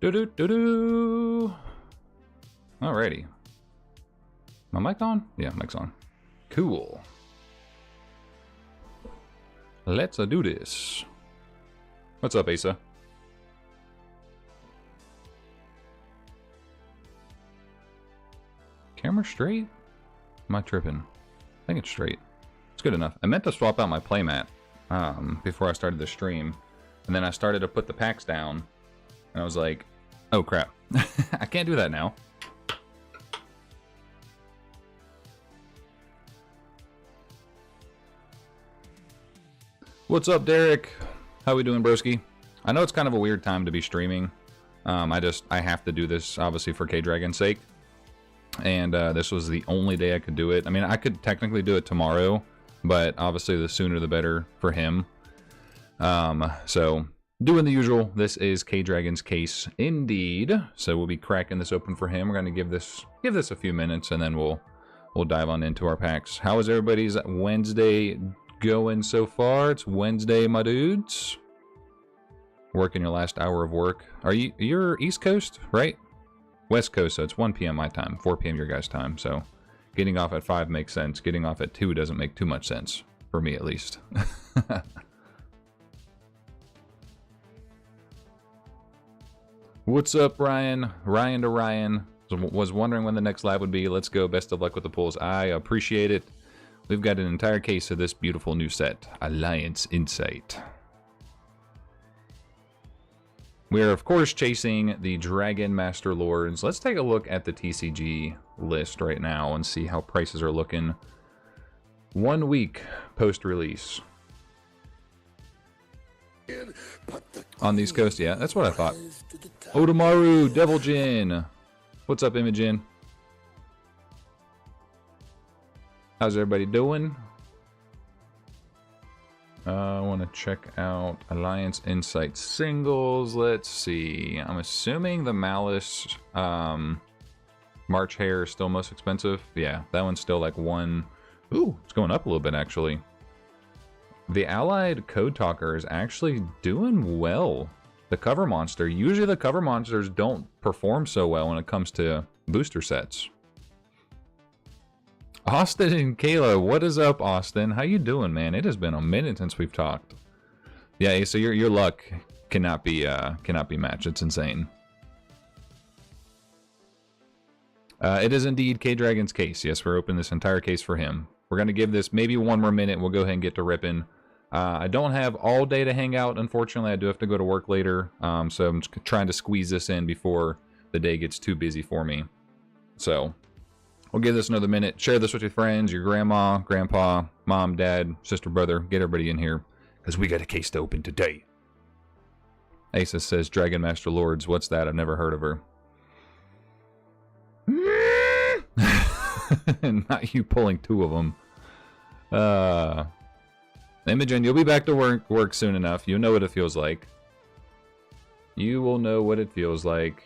Do-do-do-do. Alrighty. My mic on? Yeah, mic's on. Cool. Let's do this. What's up, Asa? Camera straight? Am I tripping? I think it's straight. It's good enough. I meant to swap out my playmat before I started the stream. And then I started to put the packs down. And I was like, oh crap. I can't do that now. What's up, Derek? How we doing, broski? I know it's kind of a weird time to be streaming. I have to do this, obviously, for K-Dragon's sake. And this was the only day I could do it. I mean, I could technically do it tomorrow, but obviously the sooner the better for him. So, doing the usual. This is K-Dragon's case, indeed. So we'll be cracking this open for him. We're going to give this a few minutes, and then we'll dive on into our packs. How is everybody's Wednesday going so far? It's Wednesday, my dudes. Working your last hour of work. You're East Coast, right? West Coast, so it's 1 p.m. my time, 4 p.m. your guys' time. So getting off at 5 makes sense. Getting off at 2 doesn't make too much sense. For me, at least. What's up, Ryan? Ryan to Ryan. Was wondering when the next live would be. Let's go. Best of luck with the pulls. I appreciate it. We've got an entire case of this beautiful new set, Alliance Insight. We are, of course, chasing the Dragon Master Lords. Let's take a look at the TCG list right now and see how prices are looking 1 week post-release. On the East Coast, yeah, that's what I thought. Odomaru, Devil Jin. What's up, Imogen? How's everybody doing? I want to check out Alliance Insight singles. Let's see. I'm assuming the Malice March Hare is still most expensive. Yeah, that one's still like one. Ooh, it's going up a little bit actually. The Allied Code Talker is actually doing well. The cover monster. Usually the cover monsters don't perform so well when it comes to booster sets. Austin and Kayla, what is up, Austin? How you doing, man? It has been a minute since we've talked. Yeah, so your luck cannot be matched. It's insane. It is indeed K-Dragon's case. Yes, we're opening this entire case for him. We're gonna give this maybe one more minute. We'll go ahead and get to ripping. I don't have all day to hang out, unfortunately. I do have to go to work later, so I'm just trying to squeeze this in before the day gets too busy for me. So. We'll give this another minute. Share this with your friends, your grandma, grandpa, mom, dad, sister, brother. Get everybody in here, because we got a case to open today. Asa says, Dragon Master Lords. What's that? I've never heard of her. Not you pulling 2 of them. Imogen, you'll be back to work soon enough. You'll know what it feels like. You will know what it feels like.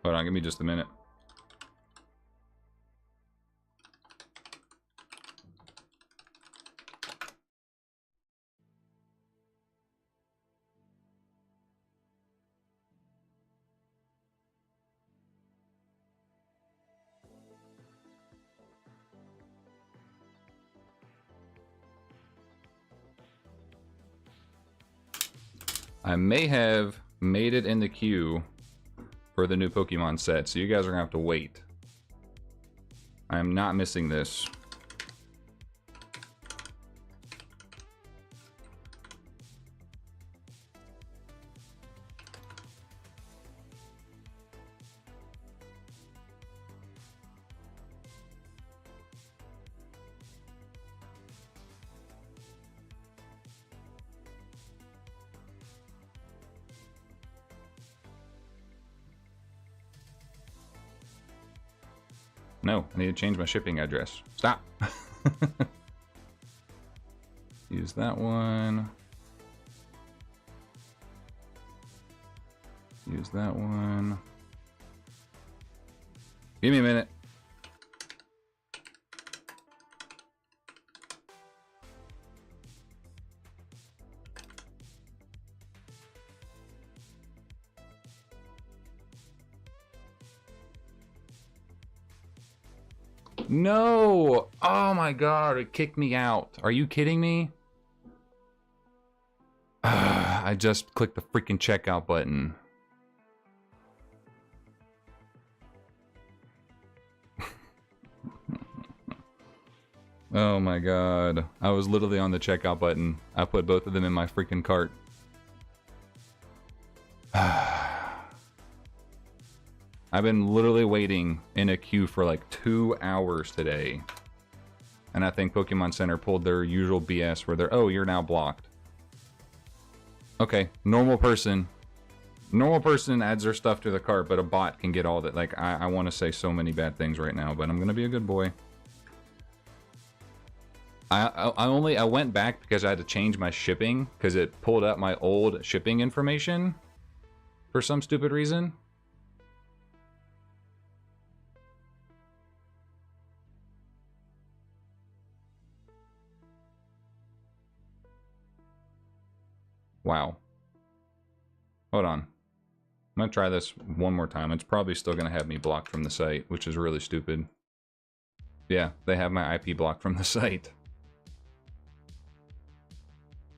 Hold on, give me just a minute. I may have made it in the queue for the new Pokemon set, so you guys are gonna have to wait. I am not missing this. No, I need to change my shipping address. Stop. Use that one. Use that one. Give me a minute. No! Oh my god, it kicked me out. Are you kidding me? I just clicked the freaking checkout button. Oh my god. I was literally on the checkout button. I put both of them in my freaking cart. I've been literally waiting in a queue for like 2 hours today. And I think Pokemon Center pulled their usual BS where they're, oh, you're now blocked. Okay, normal person adds their stuff to the cart, but a bot can get all that. Like, I want to say so many bad things right now, but I'm going to be a good boy. I went back because I had to change my shipping because it pulled up my old shipping information for some stupid reason. Wow. Hold on. I'm going to try this one more time. It's probably still going to have me blocked from the site, which is really stupid. Yeah, they have my IP blocked from the site.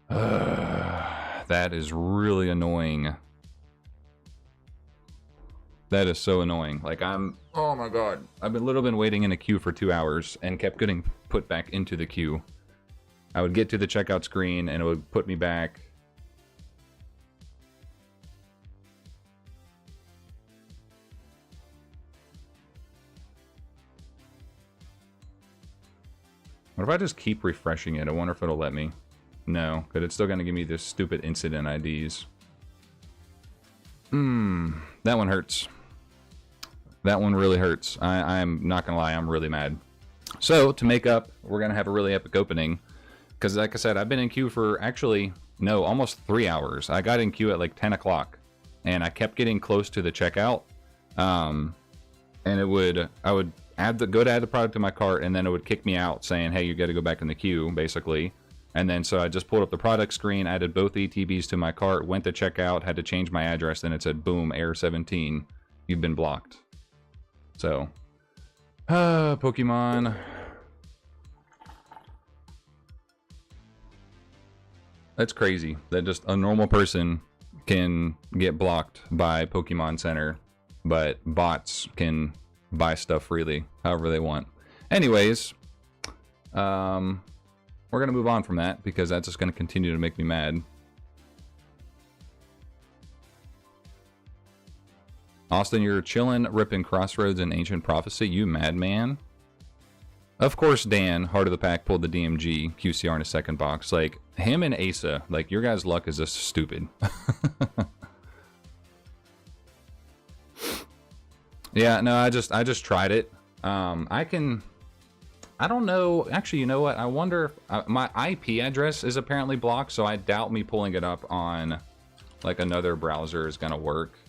That is really annoying. That is so annoying. Like, oh my god. I've literally been waiting in a queue for 2 hours and kept getting put back into the queue. I would get to the checkout screen and it would put me back. What if I just keep refreshing it? I wonder if it'll let me. No, but it's still going to give me this stupid incident IDs. That one hurts. That one really hurts. I'm not going to lie, I'm really mad. So, to make up, we're going to have a really epic opening. Because like I said, I've been in queue for actually, no, almost 3 hours. I got in queue at like 10 o'clock. And I kept getting close to the checkout. And I would go to add the product to my cart, and then it would kick me out saying, hey, you got to go back in the queue, basically. And then so I just pulled up the product screen, added both ETBs to my cart, went to checkout, had to change my address, then it said, boom, error 17, you've been blocked. So, Pokemon. That's crazy that just a normal person can get blocked by Pokemon Center, but bots can buy stuff freely, however they want. Anyways, we're going to move on from that because that's just going to continue to make me mad. Austin, you're chilling, ripping Crossroads and Ancient Prophecy, you madman. Of course, Dan, Heart of the Pack, pulled the DMG QCR in a second box. Like, him and Asa, like, your guys' luck is just stupid. Yeah, no, I just tried it. I don't know. Actually, you know what? I wonder if my IP address is apparently blocked, so I doubt me pulling it up on like another browser is gonna work.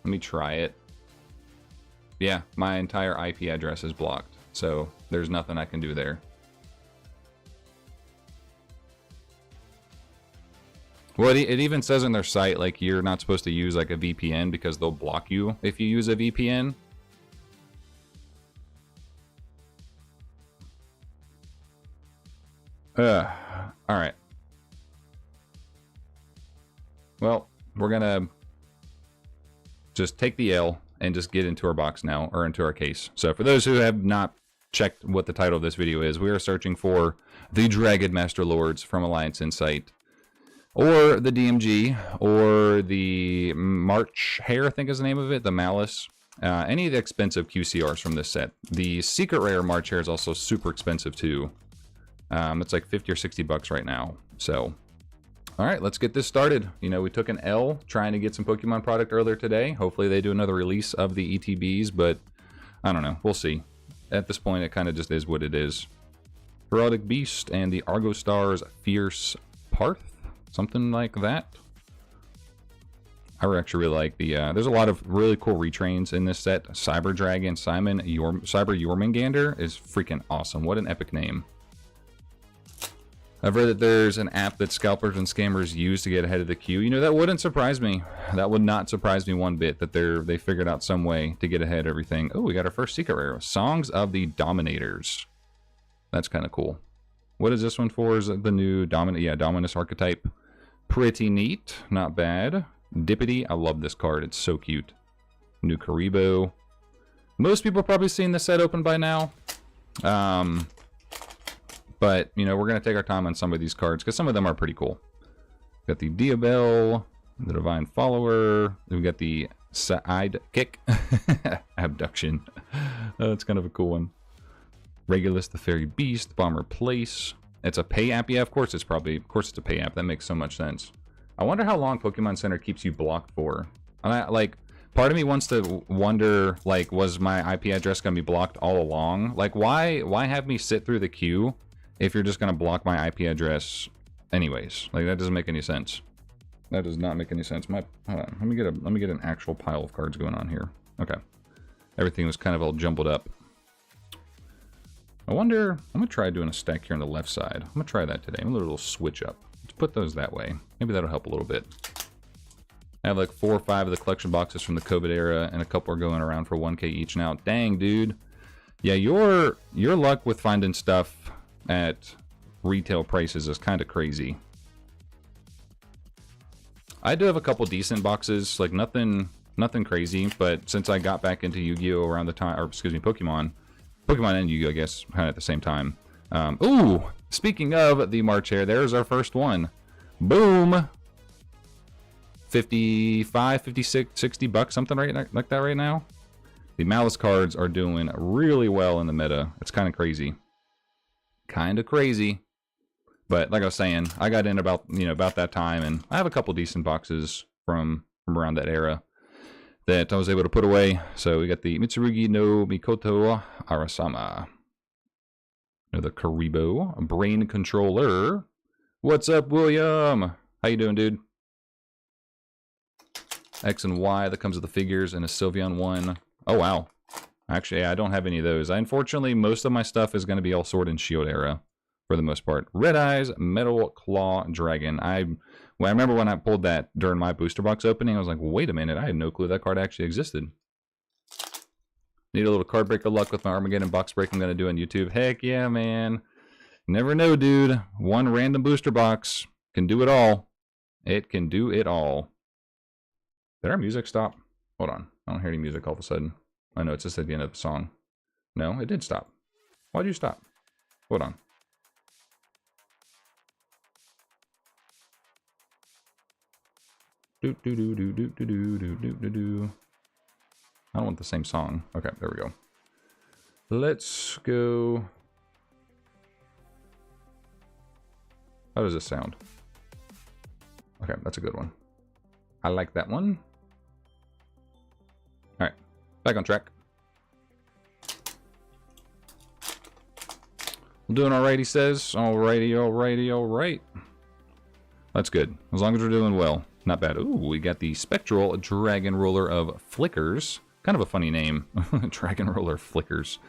Let me try it. Yeah, my entire IP address is blocked, so there's nothing I can do there. Well, it even says on their site, like, you're not supposed to use, like, a VPN because they'll block you if you use a VPN. Alright. Well, we're gonna just take the L and just get into our box now, or into our case. So for those who have not checked what the title of this video is, we are searching for the Dragon Master Lords from Alliance Insight, or the DMG, or the March Hare, I think is the name of it, the Malice. Any of the expensive QCRs from this set. The Secret Rare March Hare is also super expensive too. It's like 50 or 60 bucks right now. So, all right, let's get this started. You know, we took an L trying to get some Pokemon product earlier today. Hopefully they do another release of the ETBs, but I don't know. We'll see. at this point, it kind of just is what it is. Heraldic Beast and the Argo Stars Fierce Parth, something like that. I actually really like the, there's a lot of really cool retrains in this set. Cyber Dragon Simon, Cyber Jormungandr is freaking awesome. What an epic name. I've read that there's an app that scalpers and scammers use to get ahead of the queue. You know, that wouldn't surprise me. That would not surprise me one bit that they figured out some way to get ahead of everything. Oh, we got our first secret rare. Songs of the Dominators. That's kind of cool. What is this one for? Is it the new Dominus archetype? Pretty neat. Not bad. Dippity. I love this card. It's so cute. New Karibo. Most people have probably seen the set open by now. But, you know, we're going to take our time on some of these cards because some of them are pretty cool. Got the Diabell, the Divine Follower. We've got the Side Kick. Abduction. That's kind of a cool one. Regulus, the Fairy Beast, Bomber Place. It's a pay app. Yeah, of course it's a pay app. That makes so much sense. I wonder how long Pokemon Center keeps you blocked for. And like, part of me wants to wonder, like, was my IP address going to be blocked all along? Like, why have me sit through the queue if you're just going to block my IP address anyways? Like, that doesn't make any sense. That does not make any sense. Hold on. Let me get an actual pile of cards going on here. Okay. Everything was kind of all jumbled up. I wonder, I'm going to try doing a stack here on the left side. I'm going to try that today. I'm going to do a little switch up. Let's put those that way. Maybe that'll help a little bit. I have like 4 or 5 of the collection boxes from the COVID era, and a couple are going around for 1K each now. Dang, dude. Yeah, your luck with finding stuff at retail prices is kind of crazy. I do have a couple decent boxes, like nothing crazy, but since I got back into Yu-Gi-Oh around the time, or excuse me, Pokemon and Yu-Gi-Oh, I guess, kind of at the same time. Ooh, speaking of the March Hare, there's our first one. Boom! 55, 56, 60 bucks, something like that right now. The Malice cards are doing really well in the meta. It's kind of crazy. Kind of crazy. But like I was saying, I got in about that time, and I have a couple decent boxes from around that era that I was able to put away. So we got the Mitsurugi no Mikoto Arasama. The Karibo, Brain Controller. What's up, William? How you doing, dude? X and Y, that comes with the figures, and a Sylveon one. Oh, wow. Actually, yeah, I don't have any of those. Unfortunately, most of my stuff is going to be all Sword and Shield era, for the most part. Red Eyes, Metal Claw Dragon. I remember when I pulled that during my booster box opening, I was like, wait a minute, I had no clue that card actually existed. Need a little card breaker luck with my Armageddon box break I'm going to do on YouTube. Heck yeah, man. Never know, dude. One random booster box can do it all. It can do it all. Did our music stop? Hold on. I don't hear any music all of a sudden. I know it's just at the end of the song. No, it did stop. Why'd you stop? Hold on. Do do do do do do do do do do do. I don't want the same song. Okay, there we go. Let's go. How does this sound? Okay, that's a good one. I like that one. All right, back on track. I'm doing all right, he says. Alrighty, alrighty, alright. That's good. As long as we're doing well. Not bad. Ooh, we got the Spectral Dragon Roller of Flickers. Kind of a funny name. Dragon Roller Flickers.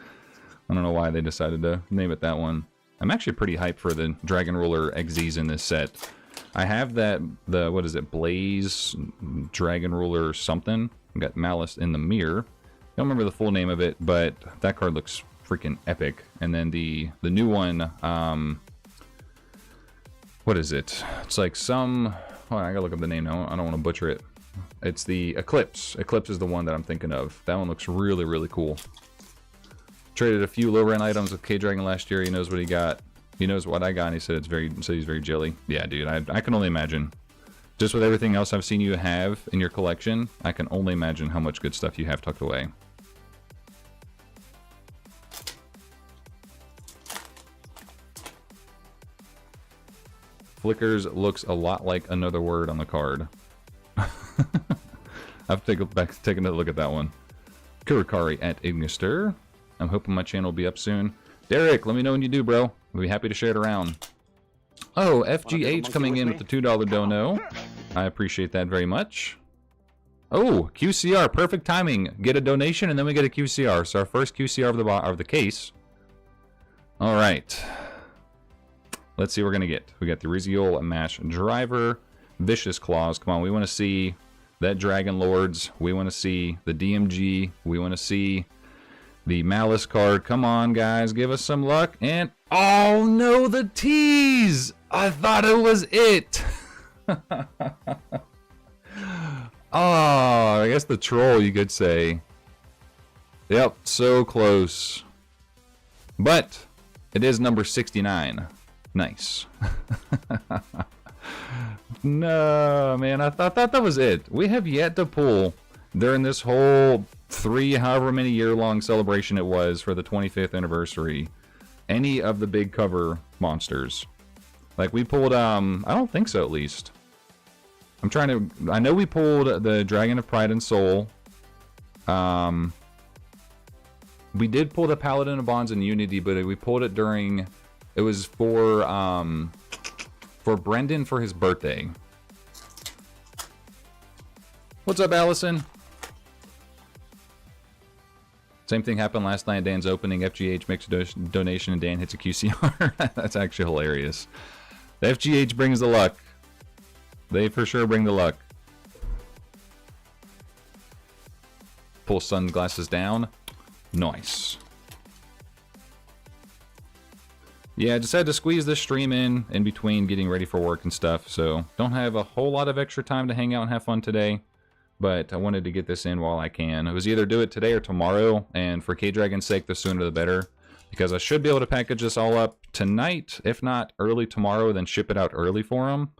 I don't know why they decided to name it that one. I'm actually pretty hyped for the Dragon Roller XZs in this set. I have what is it, Blaze Dragon Roller something. I got Malice in the Mirror. Don't remember the full name of it, but that card looks freaking epic. And then the new one, what is it? It's like some, oh, I gotta look up the name now. I don't want to butcher it. It's the Eclipse. Eclipse is the one that I'm thinking of. That one looks really, really cool. Traded a few low-rent items with K-Dragon last year. He knows what he got. He knows what I got, and he said he's very jelly. Yeah, dude, I can only imagine. Just with everything else I've seen you have in your collection, I can only imagine how much good stuff you have tucked away. Flickers looks a lot like another word on the card. I've taken a look at that one. Kurikari at Ignister. I'm hoping my channel will be up soon. Derek, let me know when you do, bro. We'll be happy to share it around. Oh, FGH coming in with the $2 dono. I appreciate that very much. Oh, QCR, perfect timing. Get a donation and then we get a QCR. So our first QCR of the case. All right. Let's see what we're going to get. We got the Yugioh Mash Driver, Vicious Claws. Come on, we want to see that Dragon Lords. We want to see the DMG. We want to see the Malice card. Come on, guys, give us some luck. And, oh no, the tease! I thought it was it. Oh, I guess the troll, you could say. Yep, so close. But it is number 69. Nice. No, man, I thought that was it. We have yet to pull during this whole however many year-long celebration it was for the 25th anniversary, any of the big cover monsters. Like, we pulled, I don't think so, at least. I know we pulled the Dragon of Pride and Soul. We did pull the Paladin of Bonds and Unity, but we pulled it during, it was for Brendan for his birthday. What's up, Allison? Same thing happened last night at Dan's opening. FGH makes a donation and Dan hits a QCR. That's actually hilarious. The FGH brings the luck. They for sure bring the luck. Pull sunglasses down. Nice. Yeah, I just had to squeeze this stream in between getting ready for work and stuff. So don't have a whole lot of extra time to hang out and have fun today. But I wanted to get this in while I can. It was either do it today or tomorrow. And for K-Dragon's sake, the sooner the better. Because I should be able to package this all up tonight. If not early tomorrow, then ship it out early for them.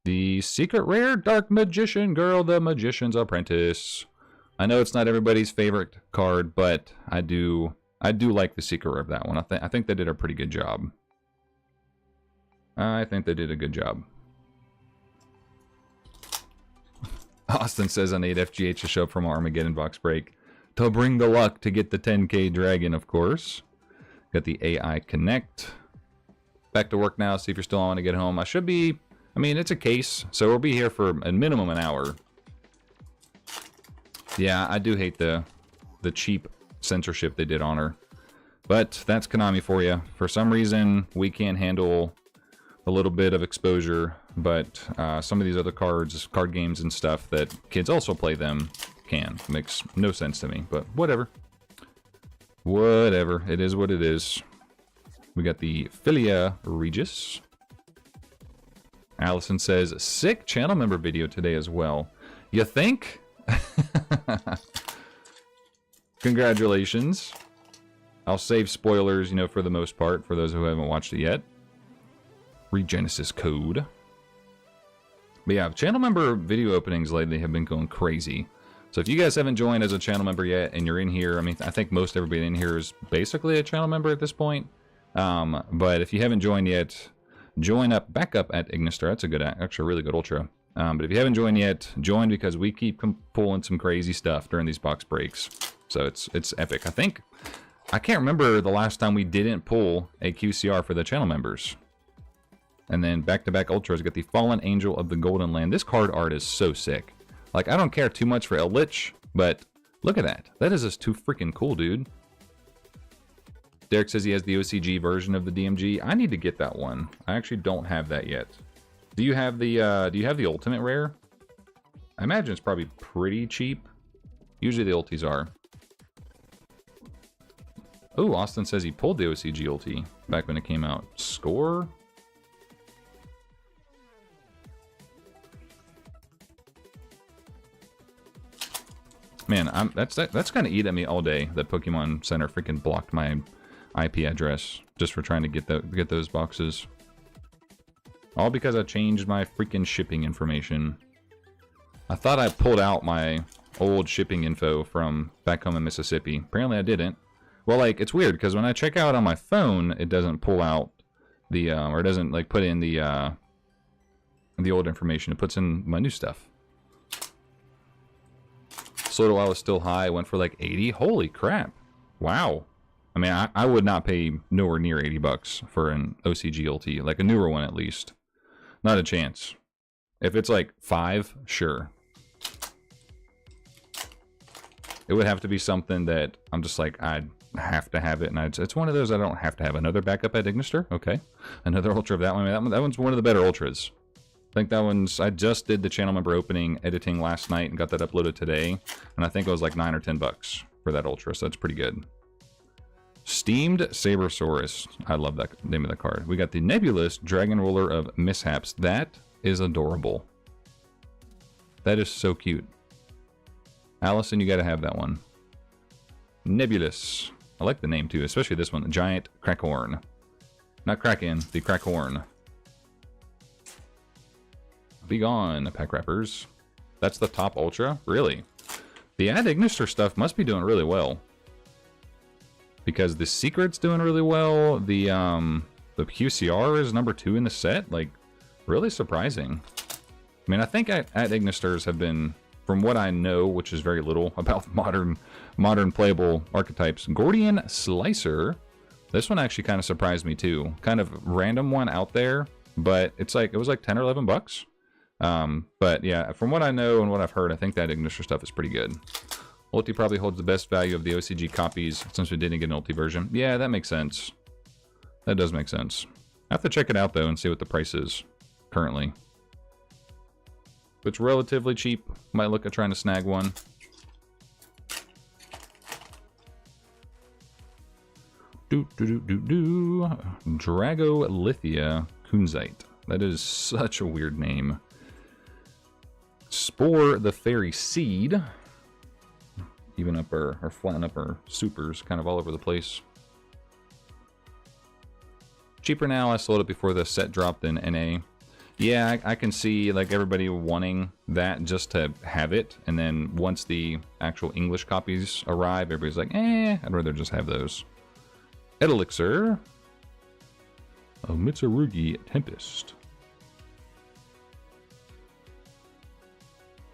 The Secret Rare Dark Magician Girl, the Magician's Apprentice. I know it's not everybody's favorite card, but I do like the Secret Rare of that one. I think they did a pretty good job. I think they did a good job. Austin says I need FGH to show up from Armageddon box break to bring the luck to get the 10k dragon, of course. Got the AI Connect. Back to work now, see if you're still on to get home. I should be, I mean, it's a case, so we'll be here for a minimum an hour. Yeah, I do hate the cheap censorship they did on her. But that's Konami for you. For some reason, we can't handle a little bit of exposure, but some of these other card games and stuff that kids also play them can. Makes no sense to me, but whatever. Whatever. It is what it is. We got the Philia Regis. Allison says, sick channel member video today as well. You think? Congratulations. I'll save spoilers, you know, for the most part, for those who haven't watched it yet. Regenesis code. But yeah, channel member video openings lately have been going crazy. So if you guys haven't joined as a channel member yet, and you're in here, I mean, I think most everybody in here is basically a channel member at this point. But if you haven't joined yet, join up, back up at Ignistar. That's a good, actually a really good ultra. But if you haven't joined yet, join because we keep pulling some crazy stuff during these box breaks. So it's epic. I can't remember the last time we didn't pull a QCR for the channel members. And then back-to-back ultras, got the Fallen Angel of the Golden Land. This card art is so sick. Like, I don't care too much for Eldritch, but look at that. That is just too freaking cool, dude. Derek says he has the OCG version of the DMG. I need to get that one. I actually don't have that yet. Do you have the Ultimate Rare? I imagine it's probably pretty cheap. Usually the ultis are. Oh, Austin says he pulled the OCG ulti back when it came out. Score? Man, that's gonna eat at me all day. That Pokemon Center freaking blocked my IP address just for trying to get those boxes. All because I changed my freaking shipping information. I thought I pulled out my old shipping info from back home in Mississippi. Apparently I didn't. Well, like, it's weird because when I check out on my phone, it doesn't pull out the or it doesn't like put in the old information. It puts in my new stuff. Soda while was still high, went for like 80. Holy crap! Wow. I mean, I would not pay nowhere near 80 bucks for an OCG LT, like a newer one at least. Not a chance. If it's like 5, sure. It would have to be something that I'm just like, I'd have to have it, and it's one of those I don't have to have. Another backup at Ignister, okay. Another Ultra of that one. That one's one of the better Ultras. I think that one's, I just did the channel member opening editing last night and got that uploaded today, and I think it was like 9 or 10 bucks for that Ultra, so that's pretty good. Steamed Sabersaurus. I love that name of the card. We got the Nebulous Dragon Ruler of Mishaps. That is adorable. That is so cute. Allison, you gotta have that one. Nebulous. I like the name too, especially this one, the Giant Crackhorn. Not Kraken, the Crackhorn. Be gone, pack wrappers. That's the top Ultra? Really? The Ad Ignister stuff must be doing really well. Because the Secret's doing really well. The QCR is number 2 in the set. Like, really surprising. I mean, I think Ad Ignisters have been, from what I know, which is very little about modern playable archetypes. Gordian Slicer. This one actually kind of surprised me too. Kind of random one out there, but it's like, it was like 10 or 11 bucks. But yeah, from what I know and what I've heard, I think that Ignister stuff is pretty good. Ulti probably holds the best value of the OCG copies since we didn't get an Ulti version. Yeah, that makes sense. That does make sense. I have to check it out though and see what the price is currently. If it's relatively cheap, might look at trying to snag one. Dragolithia Kunzite. That is such a weird name. Spore the Fairy Seed. Even up or flatten up our supers, kind of all over the place. Cheaper now. I sold it before the set dropped in NA. Yeah, I can see like everybody wanting that just to have it, and then once the actual English copies arrive, everybody's like, I'd rather just have those. Elixir of Mitsurugi Tempest.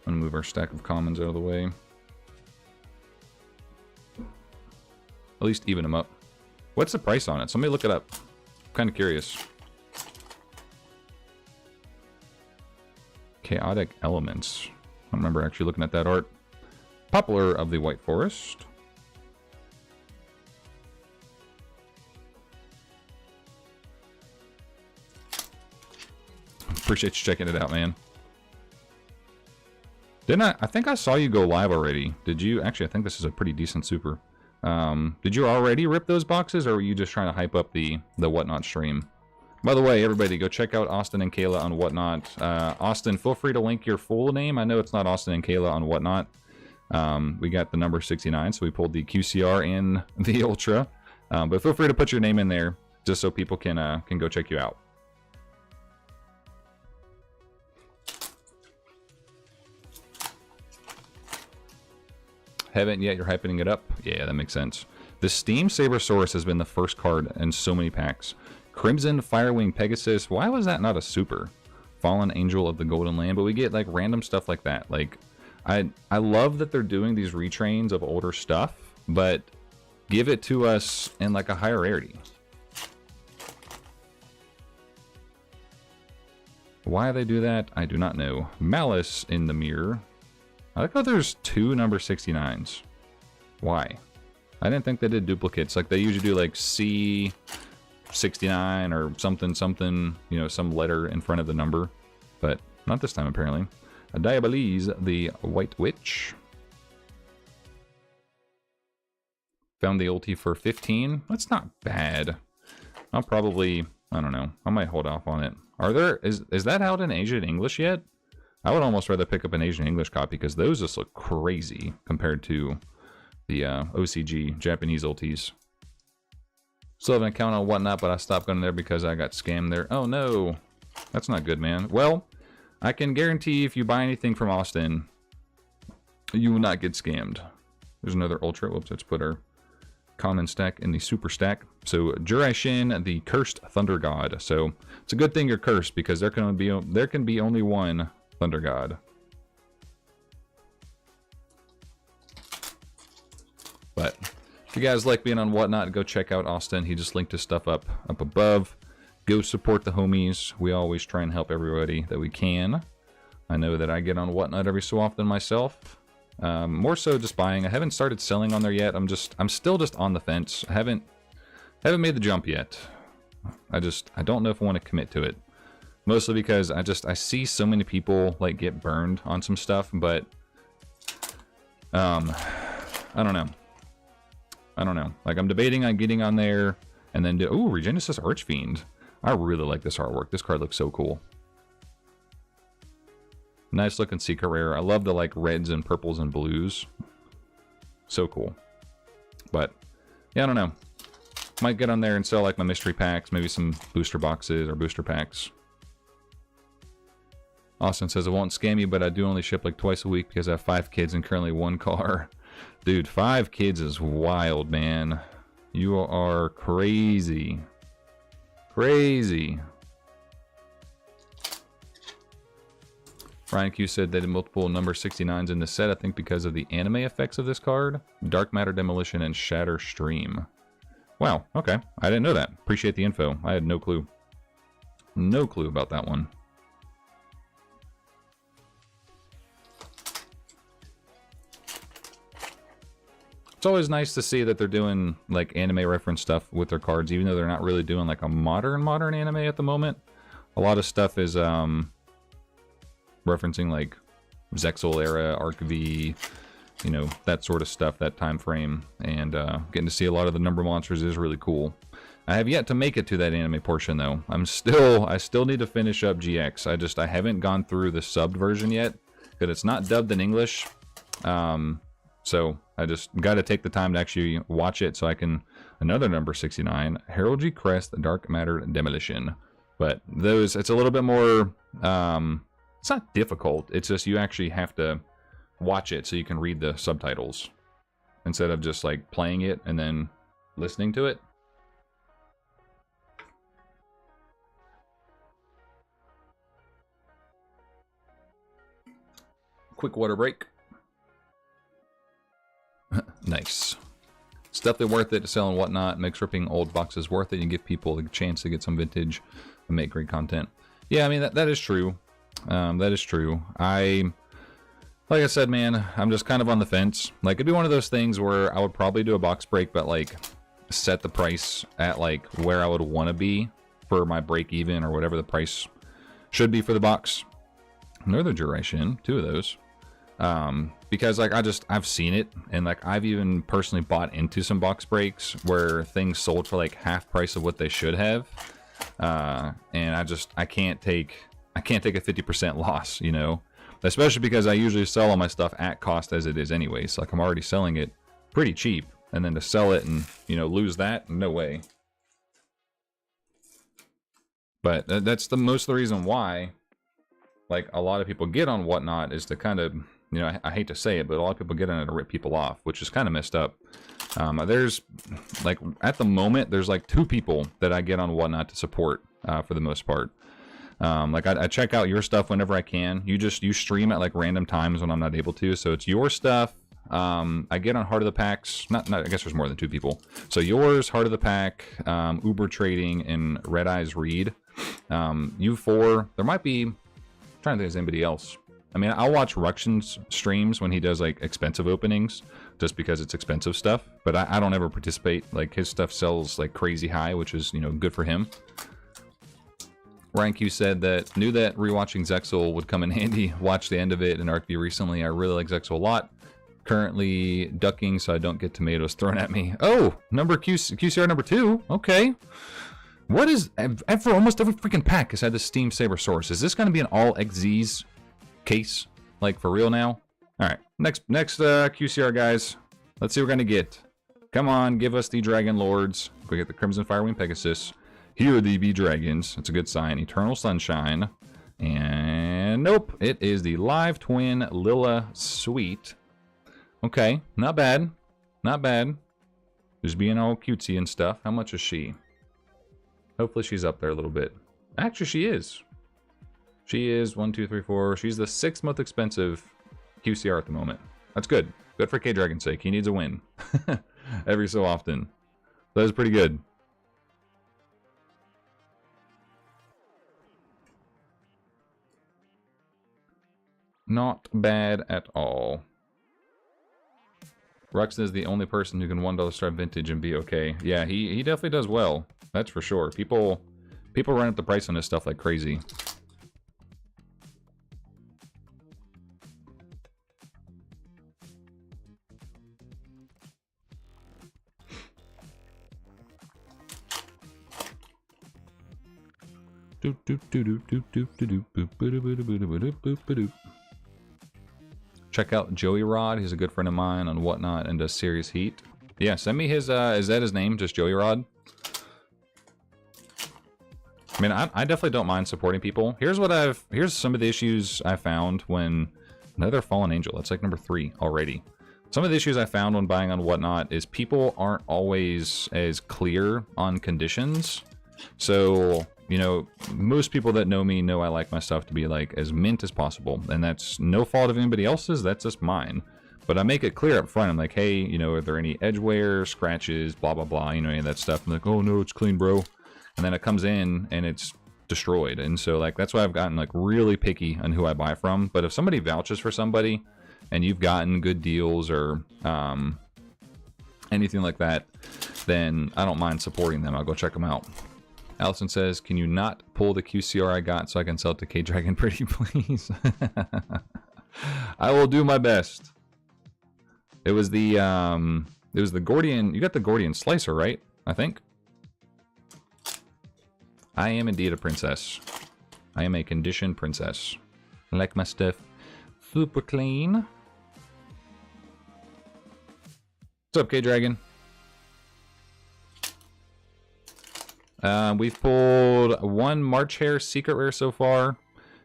I'm gonna move our stack of commons out of the way. At least even them up. What's the price on it? Somebody look it up. I'm kind of curious. Chaotic Elements. I don't remember actually looking at that art. Poplar of the White Forest. Appreciate you checking it out, man. Didn't I think I saw you go live already. Did you? Actually, I think this is a pretty decent super. Did you already rip those boxes, or were you just trying to hype up the Whatnot stream? By the way, everybody, go check out Austin and Kayla on Whatnot. Austin, feel free to link your full name. I know it's not Austin and Kayla on Whatnot. We got the number 69, so we pulled the QCR and the Ultra. But feel free to put your name in there, just so people can go check you out. Haven't yet, you're hyping it up? Yeah, that makes sense. The Steam Sabersaurus has been the first card in so many packs. Crimson Firewing Pegasus, why was that not a super? Fallen Angel of the Golden Land, but we get like random stuff like that. Like, I love that they're doing these retrains of older stuff, but give it to us in like a higher rarity. Why they do that, I do not know. Malice in the Mirror. I like how there's 2 number 69s. Why? I didn't think they did duplicates. Like they usually do like C69 or something, you know, some letter in front of the number. But not this time apparently. A Diabolese, the White Witch. Found the ulti for 15. That's not bad. I'll probably, I don't know. I might hold off on it. Are there, is that out in Asian English yet? I would almost rather pick up an Asian English copy because those just look crazy compared to the OCG Japanese ultis. Still have an account on Whatnot, but I stopped going there because I got scammed there. Oh no, that's not good, man. Well, I can guarantee if you buy anything from Austin, you will not get scammed. There's another Ultra. Whoops, let's put our common stack in the super stack. So Juraishin, the Cursed Thunder God. So it's a good thing you're cursed because there can be only one Thunder God. But If you guys like being on Whatnot, go check out Austin. He just linked his stuff up above. Go support the homies. We always try and help everybody that we can. I know that I get on Whatnot every so often myself. More so just buying. I haven't started selling on there yet. I'm still just on the fence. I haven't made the jump yet. I don't know if I want to commit to it. Mostly because I see so many people like get burned on some stuff, but I don't know. Like I'm debating on getting on there and then ooh, Regenesis Archfiend. I really like this artwork. This card looks so cool. Nice looking secret rare. I love the like reds and purples and blues. So cool. But yeah, I don't know. Might get on there and sell like my mystery packs, maybe some booster boxes or booster packs. Austin says, I won't scam you, but I do only ship like twice a week because I have 5 kids and currently 1 car. Dude, 5 kids is wild, man. You are crazy. Crazy. Ryan Q said they did multiple number 69s in the set, I think because of the anime effects of this card. Dark Matter Demolition and Shatter Stream. Wow, okay. I didn't know that. Appreciate the info. I had no clue. No clue about that one. It's always nice to see that they're doing like anime reference stuff with their cards, even though they're not really doing like a modern anime at the moment. A lot of stuff is referencing like Zexal era, Arc V, you know, that sort of stuff, that time frame, and getting to see a lot of the number monsters is really cool. I have yet to make it to that anime portion though. I still need to finish up GX. I haven't gone through the subbed version yet because it's not dubbed in English. So I just got to take the time to actually watch it so I can... Another number 69, Heraldry Crest, Dark Matter Demolition. But those, it's a little bit more... it's not difficult. It's just you actually have to watch it so you can read the subtitles. Instead of just like playing it and then listening to it. Quick water break. Nice. It's definitely worth it to sell and whatnot. Makes ripping old boxes worth it. You give people a chance to get some vintage and make great content. Yeah, I mean, that is true. That is true. Like I said, man, I'm just kind of on the fence. Like, it'd be one of those things where I would probably do a box break, but like set the price at like where I would want to be for my break even or whatever the price should be for the box. Northern Duration, 2 of those. Because like I've seen it, and like I've even personally bought into some box breaks where things sold for like half price of what they should have, and I can't take a 50% loss, you know, especially because I usually sell all my stuff at cost as it is anyway. So like I'm already selling it pretty cheap, and then to sell it and, you know, lose that, no way. But that's most of the reason why like a lot of people get on Whatnot, is to kind of, you know, I hate to say it, but a lot of people get on it to rip people off, which is kind of messed up. There's, like, at the moment, there's like 2 people that I get on Whatnot to support, for the most part. Like, I check out your stuff whenever I can. You stream at, like, random times when I'm not able to, so it's your stuff. I get on Heart of the Packs. I guess there's more than 2 people. So yours, Heart of the Pack, Uber Trading, and Red Eyes Reed. You 4, there might be... I'm trying to think of anybody else. I mean, I'll watch Ruction's streams when he does like expensive openings, just because it's expensive stuff. But I don't ever participate. Like, his stuff sells like crazy high, which is, you know, good for him. Ryan Q said that knew that rewatching Zexal would come in handy. Watched the end of it in ArcView recently. I really like Zexal a lot. Currently ducking so I don't get tomatoes thrown at me. Oh, QCR number 2. Okay. What is... For almost every freaking pack has had the Steam Saber Source. Is this going to be an all XZs case? Like, for real now? Alright, next QCR, guys. Let's see what we're going to get. Come on, give us the Dragon Lords. We get the Crimson Firewing Pegasus. Here are the B Dragons. It's a good sign. Eternal Sunshine. And nope, it is the Live Twin Lilla Sweet. Okay, not bad. Not bad. Just being all cutesy and stuff. How much is she? Hopefully she's up there a little bit. Actually, she is. She is 1, 2, 3, 4. She's the 6th most expensive QCR at the moment. That's good. Good for K-Dragon's sake. He needs a win. every so often. That was pretty good. Not bad at all. Ruxin is the only person who can $1 start vintage and be okay. Yeah, he definitely does well. That's for sure. People run up the price on this stuff like crazy. Check out Joey Rod. He's a good friend of mine on Whatnot and does serious heat. Yeah, send me his, is that his name? Just Joey Rod? I mean, I definitely don't mind supporting people. Here's some of the issues I found when, another Fallen Angel, that's like number 3 already. Some of the issues I found when buying on Whatnot is people aren't always as clear on conditions. So, you know, most people that know me know I like my stuff to be like as mint as possible. And that's no fault of anybody else's, that's just mine. But I make it clear up front. I'm like, hey, you know, are there any edge wear, scratches, blah, blah, blah, you know, any of that stuff. I'm like, oh no, it's clean, bro. And then it comes in and it's destroyed. And so like, that's why I've gotten like really picky on who I buy from. But if somebody vouches for somebody and you've gotten good deals or anything like that, then I don't mind supporting them. I'll go check them out. Allison says, can you not pull the QCR I got so I can sell it to K-Dragon pretty, please? I will do my best. It was the Gordian, you got the Gordian Slicer, right? I think. I am indeed a princess. I am a conditioned princess. I like my stuff super clean. What's up, K-Dragon? We've pulled 1 March Hare Secret Rare so far.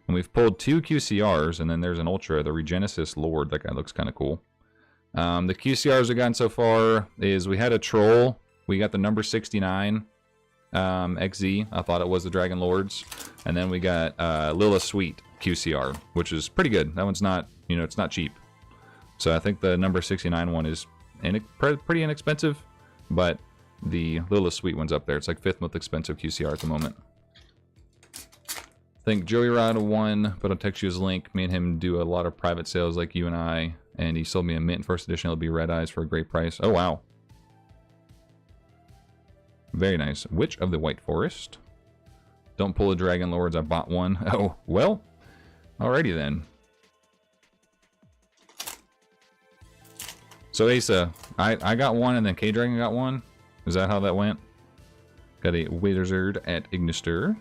And we've pulled 2 QCRs. And then there's an Ultra, the Regenesis Lord. That guy looks kind of cool. The QCRs we've gotten so far is we had a Troll. We got the number 69 XZ. I thought it was the Dragon Lords. And then we got Lila Sweet QCR, which is pretty good. That one's not, you know, it's not cheap. So I think the number 69 one is pretty inexpensive. But the Lila Sweet one's up there. It's like 5th most expensive QCR at the moment. I think Joey Rod won, but I'll text you his link. Me and him do a lot of private sales like you and I. And he sold me a mint first edition LB Red Eyes for a great price. Oh, wow. Very nice. Witch of the White Forest. Don't pull the Dragon Lords. I bought one. Oh, well. Alrighty then. So Asa, I got one and then K-Dragon got one. Is that how that went? Got a Wizard at Ignister.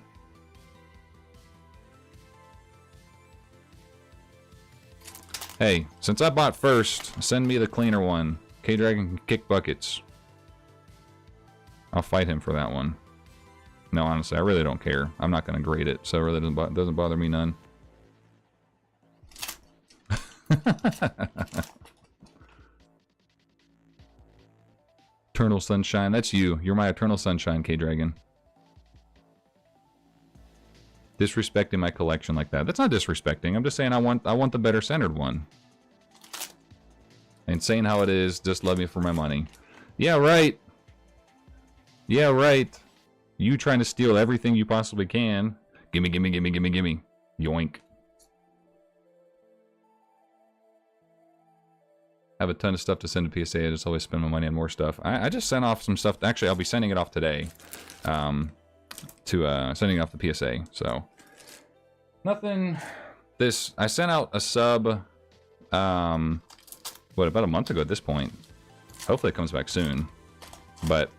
Hey, since I bought first, send me the cleaner one. K-Dragon can kick buckets. I'll fight him for that one. No, honestly, I really don't care. I'm not going to grade it, so it really doesn't bother me none. Eternal Sunshine, that's you. You're my Eternal Sunshine, K-Dragon. Disrespecting my collection like that. That's not disrespecting. I'm just saying I want the better centered one. And saying how it is, just love me for my money. Yeah, right. Yeah, right. You trying to steal everything you possibly can. Gimme, gimme, gimme, gimme, gimme. Yoink. I have a ton of stuff to send to PSA. I just always spend my money on more stuff. I just sent off some stuff. Actually, I'll be sending it off today. Sending it off the PSA. So, nothing. I sent out a sub, what, about a month ago at this point. Hopefully it comes back soon. But,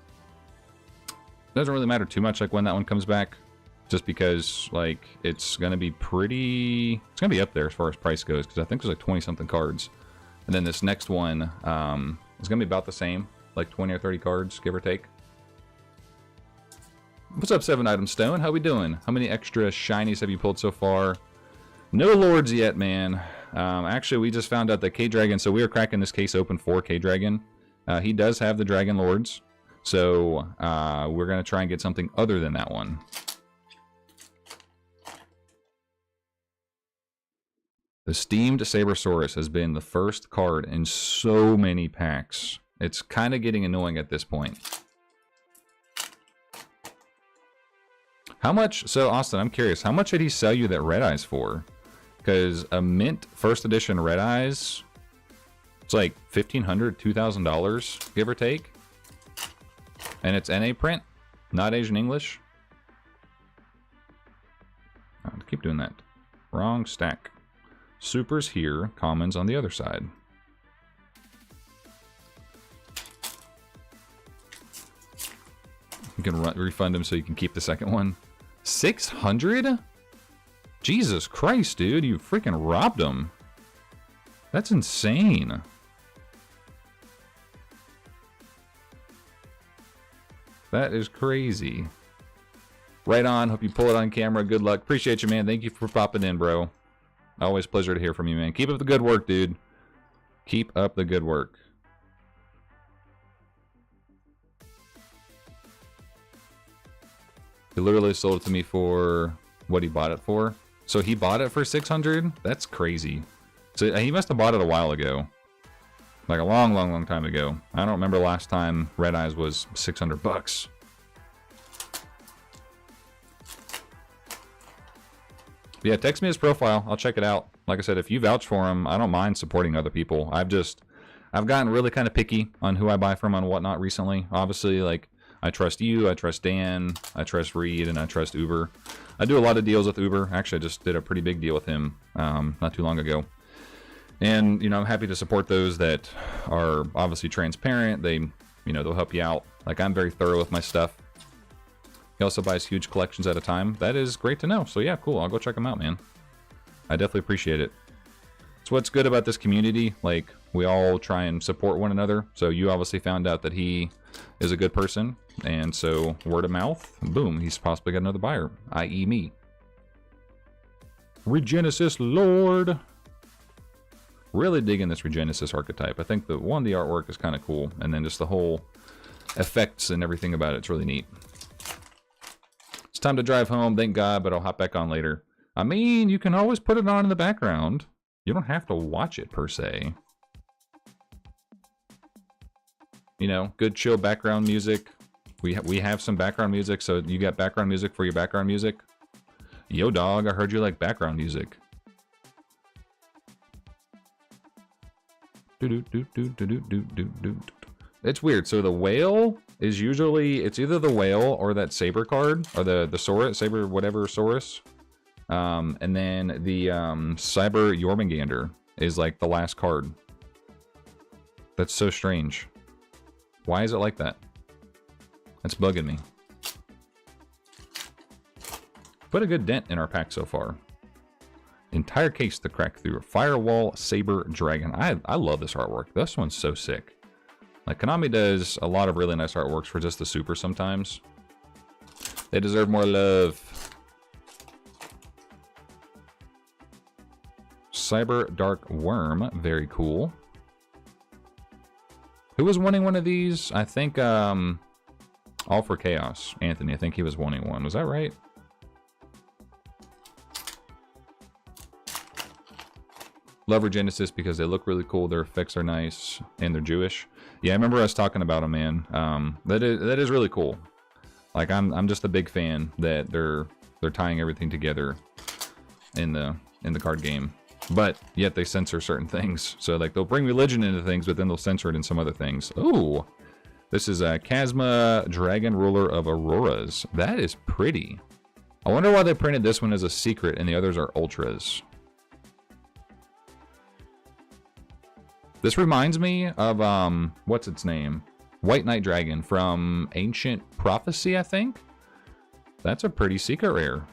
it doesn't really matter too much, like, when that one comes back. Just because, like, it's going to be pretty... It's going to be up there as far as price goes. Because I think there's like 20-something cards. And then this next one is going to be about the same. Like 20 or 30 cards, give or take. What's up, 7 Item Stone? How we doing? How many extra shinies have you pulled so far? No Lords yet, man. Actually, we just found out that K-Dragon... So we are cracking this case open for K-Dragon. He does have the Dragon Lords. So we're going to try and get something other than that one. The Steamed Sabersaurus has been the first card in so many packs It's kind of getting annoying at this point. How much? So, Austin, I'm curious. How much did he sell you that Red Eyes for? Because a mint first edition Red Eyes, it's like $1,500, $2,000, give or take. And it's NA print, not Asian English. Oh, keep doing that. Wrong stack. Supers here, commons on the other side. You can refund him so you can keep the second one. 600? Jesus Christ, dude, you freaking robbed him. That's insane. That is crazy. Right on. Hope you pull it on camera. Good luck. Appreciate you, man. Thank you for popping in, bro. Always a pleasure to hear from you, man. Keep up the good work, dude. Keep up the good work. He literally sold it to me for what he bought it for. So he bought it for 600? That's crazy. So he must have bought it a while ago. Like a long time ago. I don't remember last time Red Eyes was 600 bucks. Yeah, text me his profile. I'll check it out. Like I said, if you vouch for him, I don't mind supporting other people. I've gotten really kind of picky on who I buy from and whatnot recently. Obviously, like, I trust you, I trust Dan, I trust Reed, and I trust Uber. I do a lot of deals with Uber. Actually, I just did a pretty big deal with him not too long ago. And, you know, I'm happy to support those that are obviously transparent. They, you know, they'll help you out. Like, I'm very thorough with my stuff. He also buys huge collections at a time. That is great to know. So yeah, cool. I'll go check him out, man. I definitely appreciate it. It's what's good about this community. Like, we all try and support one another. So you obviously found out that he is a good person. And so word of mouth, boom, he's possibly got another buyer, i.e. me. Regenesis Lord. Really digging this Regenesis archetype. I think the artwork is kind of cool. And then just the whole effects and everything about it's really neat. It's time to drive home, thank God, but I'll hop back on later. I mean, you can always put it on in the background. You don't have to watch it, per se. You know, good chill background music. We have some background music, so you got background music for your background music? Yo, dog, I heard you like background music. It's weird. So the whale is usually, it's either the whale or that saber card, or the Saurus, saber whatever Saurus. And then the Cyber Jormungandr is like the last card. That's so strange. Why is it like that? That's bugging me. Put a good dent in our pack so far. Entire case to crack through. Firewall Saber Dragon. I love this artwork. This one's so sick. Like, Konami does a lot of really nice artworks for just the super sometimes. They deserve more love. Cyber Dark Worm. Very cool. Who was wanting one of these? I think, All for Chaos. Anthony, I think he was wanting one. Was that right? Love Regenesis because they look really cool. Their effects are nice, and they're Jewish. Yeah, I remember us talking about them, man. That is really cool. Like, I'm just a big fan that they're tying everything together in the card game. But yet they censor certain things. So like they'll bring religion into things, but then they'll censor it in some other things. Ooh, this is a Chasma Dragon Ruler of Auroras. That is pretty. I wonder why they printed this one as a secret and the others are ultras. This reminds me of, what's its name? White Knight Dragon from Ancient Prophecy, I think? That's a pretty secret rare.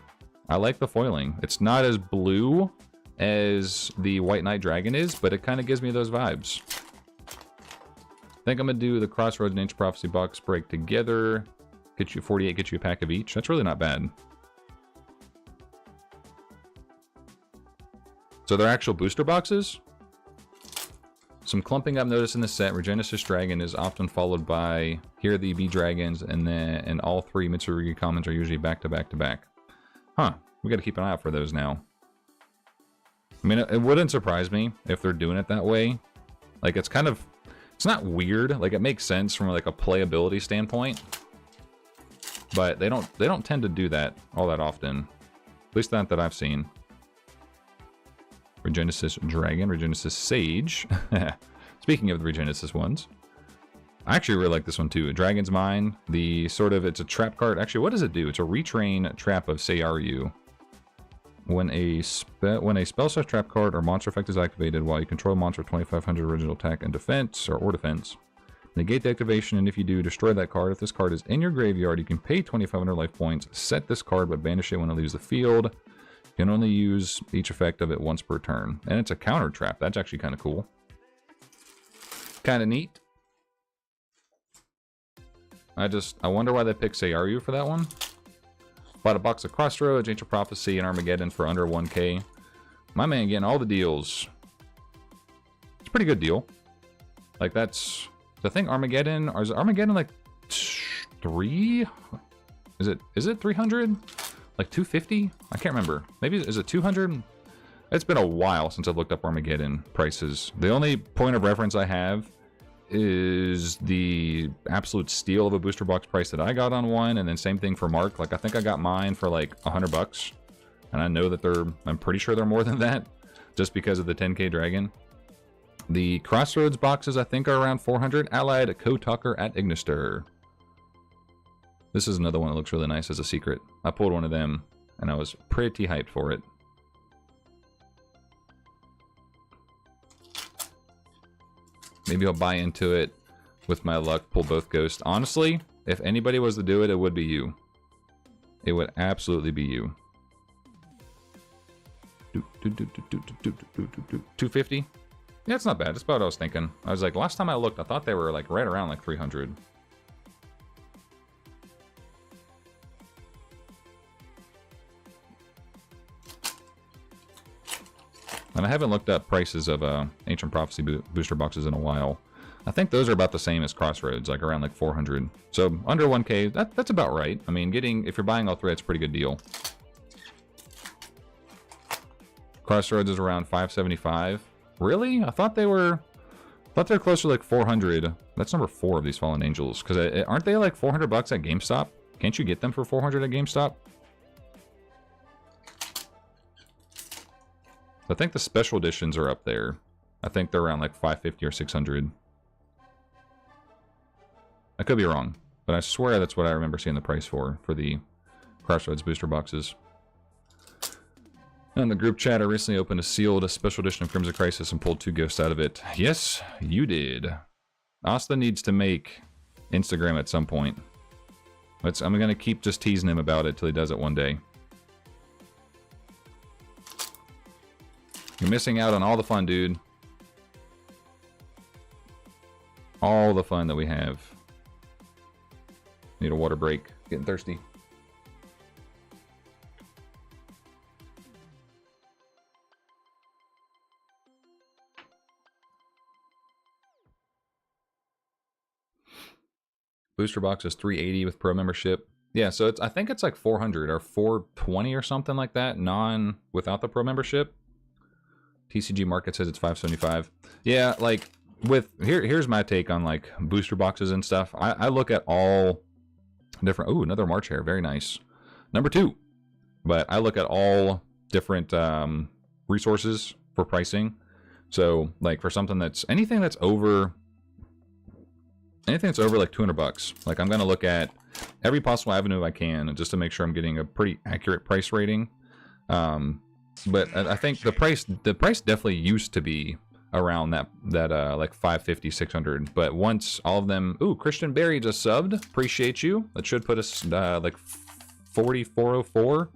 I like the foiling. It's not as blue as the White Knight Dragon is, but it kind of gives me those vibes. I think I'm going to do the Crossroads and Ancient Prophecy box break together. Get you 48, get you a pack of each. That's really not bad. So they're actual booster boxes? Some clumping I've noticed in the set. Regenesis Dragon is often followed by here the B Dragons, and all three Mitsurugi commons are usually back to back to back. Huh. We got to keep an eye out for those now. I mean, it wouldn't surprise me if they're doing it that way. Like, it's kind of It's not weird. Like, it makes sense from like a playability standpoint. But they don't tend to do that all that often. At least not that I've seen. Regenesis Dragon, Regenesis Sage. Speaking of the Regenesis ones. I actually really like this one too. Dragon's Mine. It's a trap card. Actually, what does it do? It's a retrain trap of Seiyaru. When a spell slash trap card or monster effect is activated while you control a monster with 2500 original attack and defense or defense, negate the activation, and if you do, destroy that card. If this card is in your graveyard, you can pay 2500 life points, set this card, but banish it when it leaves the field. You can only use each effect of it once per turn. And it's a counter trap. That's actually kind of cool. Kind of neat. I wonder why they picked Seiyaru for that one. Bought a box of Crossroads, Ancient Prophecy, and Armageddon for under 1k. My man getting all the deals. It's a pretty good deal. Like, that's... I think Armageddon... Or is Armageddon like 3? Is it 300? Like 250? I can't remember. Maybe, is it 200? It's been a while since I've looked up Armageddon prices. The only point of reference I have is the absolute steal of a booster box price that I got on one, and then same thing for Mark. Like, I think I got mine for like $100, and I know that I'm pretty sure they're more than that, just because of the 10k dragon. The Crossroads boxes I think are around 400. Allied Co-Talker at Ignister. This is another one that looks really nice as a secret. I pulled one of them, and I was pretty hyped for it. Maybe I'll buy into it with my luck, pull both ghosts. Honestly, if anybody was to do it, it would be you. It would absolutely be you. 250? Yeah, it's not bad. That's about what I was thinking. I was like, last time I looked, I thought they were like right around like 300. And I haven't looked up prices of Ancient Prophecy booster boxes in a while. I think those are about the same as Crossroads, like around like 400. So under 1k, that's about right. I mean, if you're buying all three, it's a pretty good deal. Crossroads is around 575. Really? I thought they're closer to like 400. That's number 4 of these Fallen Angels. Because aren't they like 400 bucks at GameStop? Can't you get them for 400 at GameStop? I think the special editions are up there. I think they're around like 550 or 600. I could be wrong, but I swear that's what I remember seeing the price for the Crossroads booster boxes. In the group chat, I recently opened a sealed special edition of Crimson Crisis and pulled 2 ghosts out of it. Yes, you did. Asta needs to make Instagram at some point. I'm going to keep just teasing him about it till he does it one day. You're missing out on all the fun, dude. All the fun that we have. Need a water break. Getting thirsty. Booster box is $380 with pro membership. Yeah, so I think it's like 400 or 420 or something like that, without the pro membership. TCG Market says it's 575. Yeah, like here's my take on like booster boxes and stuff. I look at all different. Oh, another March Hare, very nice. Number 2. But I look at all different resources for pricing. So like for something anything that's over like 200 bucks. Like I'm gonna look at every possible avenue I can just to make sure I'm getting a pretty accurate price rating. But I think the price definitely used to be around that like 550, 600. But once all of them, ooh, Christian Berry just subbed. Appreciate you. That should put us like 4404.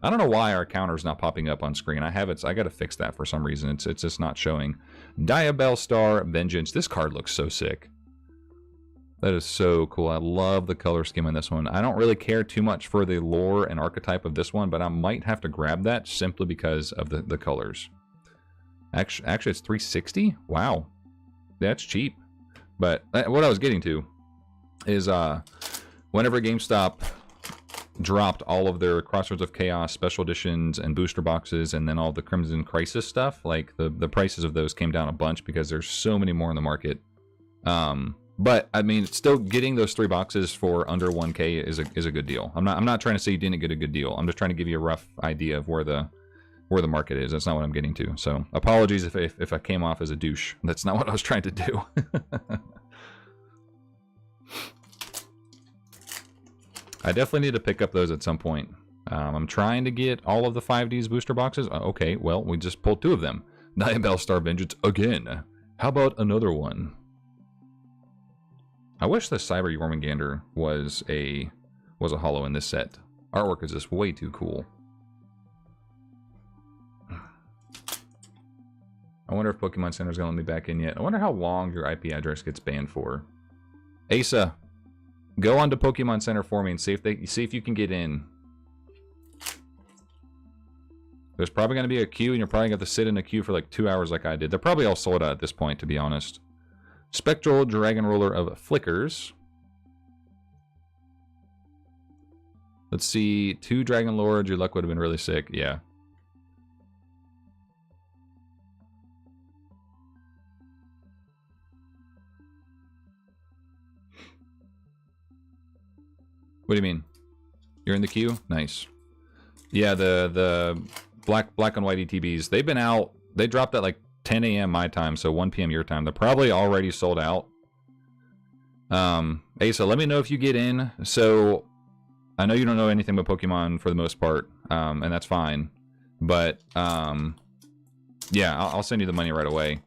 I don't know why our counter's not popping up on screen. I got to fix that for some reason. It's just not showing. Diabell Star Vengeance. This card looks so sick. That is so cool. I love the color scheme in this one. I don't really care too much for the lore and archetype of this one, but I might have to grab that simply because of the colors. Actually, it's $360? Wow. That's cheap. But what I was getting to is whenever GameStop dropped all of their Crossroads of Chaos special editions and booster boxes and then all the Crimson Crisis stuff, like the prices of those came down a bunch because there's so many more in the market. But I mean, still getting those 3 boxes for under 1K is a good deal. I'm not trying to say you didn't get a good deal. I'm just trying to give you a rough idea of where the market is. That's not what I'm getting to. So apologies if I came off as a douche. That's not what I was trying to do. I definitely need to pick up those at some point. I'm trying to get all of the 5Ds booster boxes. Okay, well, we just pulled 2 of them. Nightbell Star Vengeance again. How about another one? I wish the Cyber Jormungandr was a holo in this set. Artwork is just way too cool. I wonder if Pokemon Center's gonna let me back in yet. I wonder how long your IP address gets banned for. Asa, go on to Pokemon Center for me and see if you can get in. There's probably gonna be a queue, and you're probably gonna have to sit in a queue for like 2 hours like I did. They're probably all sold out at this point, to be honest. Spectral Dragon Roller of Flickers. Let's see, 2 Dragon Lords. Your luck would have been really sick. Yeah. What do you mean? You're in the queue? Nice. Yeah, the black and white ETBs, they've been out. They dropped at like 10 a.m. my time, so 1 p.m. your time. They're probably already sold out. Asa, let me know if you get in. So, I know you don't know anything about Pokemon for the most part, and that's fine. But, yeah, I'll send you the money right away.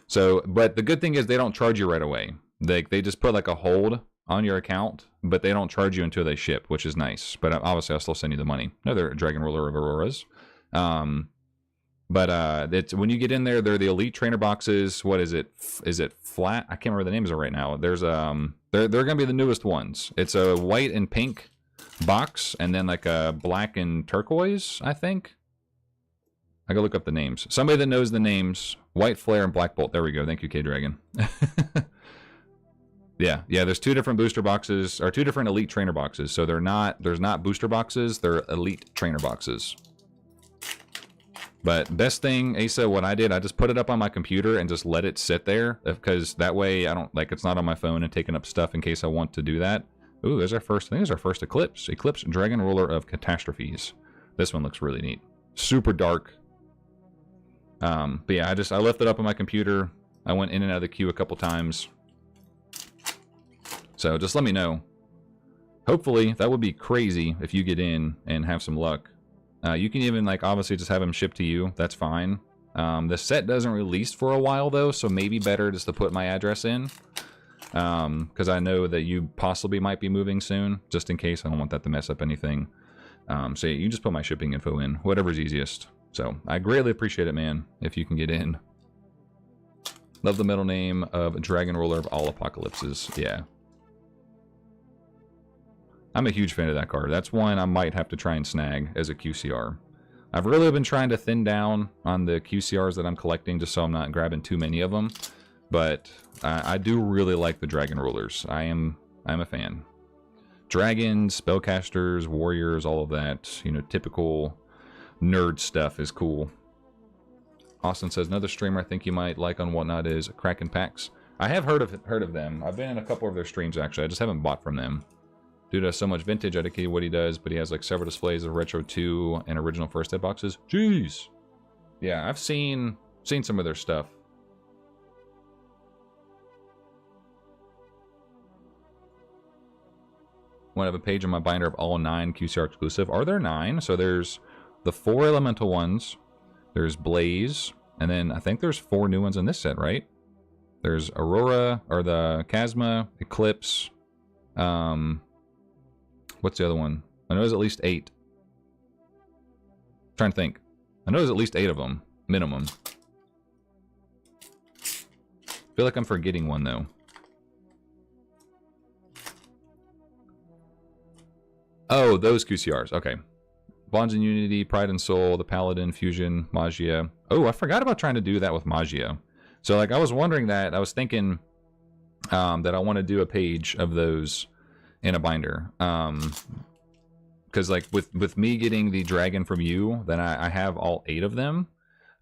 So, but the good thing is they don't charge you right away. They just put like a hold on your account, but they don't charge you until they ship, which is nice. But obviously, I'll still send you the money. Another Dragon Ruler of Auroras. But it's, when you get in there, they're the Elite Trainer boxes. What is it? Is it flat? I can't remember the names of it right now. There's they're gonna be the newest ones. It's a white and pink box, and then like a black and turquoise, I think. I gotta look up the names. Somebody that knows the names. White Flare and Black Bolt. There we go. Thank you, K-Dragon. Yeah, there's 2 different booster boxes, or 2 different Elite Trainer boxes. So there's not booster boxes, they're Elite Trainer boxes. But best thing, Asa, what I did, I just put it up on my computer and just let it sit there, because that way I don't, like, it's not on my phone and taking up stuff in case I want to do that. Ooh, there's our first, I think there's our first Eclipse. Eclipse Dragon Ruler of Catastrophes. This one looks really neat. Super dark. But yeah, I left it up on my computer. I went in and out of the queue a couple times. So just let me know. Hopefully, that would be crazy if you get in and have some luck. You can even, like, obviously just have them shipped to you. That's fine. The set doesn't release for a while, though, so maybe better just to put my address in. Because I know that you possibly might be moving soon, just in case. I don't want that to mess up anything. So yeah, you just put my shipping info in, whatever's easiest. So I greatly appreciate it, man, if you can get in. Love the middle name of Dragon Ruler of All Apocalypses. Yeah. I'm a huge fan of that card. That's one I might have to try and snag as a QCR. I've really been trying to thin down on the QCRs that I'm collecting just so I'm not grabbing too many of them. But I do really like the Dragon Rulers. I'm a fan. Dragons, Spellcasters, Warriors, all of that, you know, typical nerd stuff is cool. Austin says, another streamer I think you might like on Whatnot is Kraken Packs. I have heard of them. I've been in a couple of their streams, actually. I just haven't bought from them. Dude has so much vintage, I dedicated what he does, but he has like several displays of Retro 2 and original First Ed boxes. Jeez. Yeah, I've seen some of their stuff. I have a page in my binder of all 9 QCR exclusive. Are there 9? So there's the 4 elemental ones. There's Blaze. And then I think there's 4 new ones in this set, right? There's Aurora, or the Chasma, Eclipse. What's the other one? I know there's at least 8. I'm trying to think. I know there's at least 8 of them, minimum. I feel like I'm forgetting one, though. Oh, those QCRs. Okay. Bonds and Unity, Pride and Soul, the Paladin, Fusion, Magia. Oh, I forgot about trying to do that with Magia. So, like, I was wondering that. I was thinking that I want to do a page of those in a binder. Because, like, with me getting the dragon from you, then I have all 8 of them.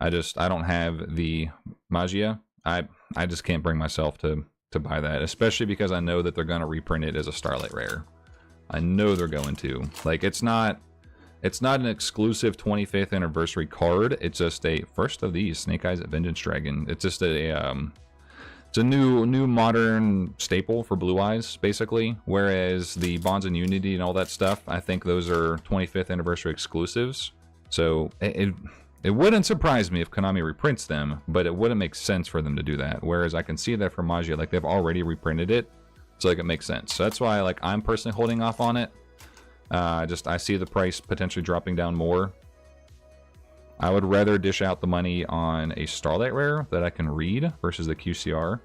I don't have the Magia. I just can't bring myself to to buy that, especially because I know that they're going to reprint it as a Starlight Rare. I know they're going to. Like, it's not an exclusive 25th anniversary card. It's just a first of these Snake Eyes Vengeance Dragon. It's just it's a new modern staple for Blue Eyes, basically. Whereas the Bonds and Unity and all that stuff, I think those are 25th anniversary exclusives. So it wouldn't surprise me if Konami reprints them, but it wouldn't make sense for them to do that. Whereas I can see that for Maaaybe, like they've already reprinted it, so like it makes sense. So that's why like I'm personally holding off on it. I see the price potentially dropping down more. I would rather dish out the money on a Starlight Rare that I can read versus the QCR.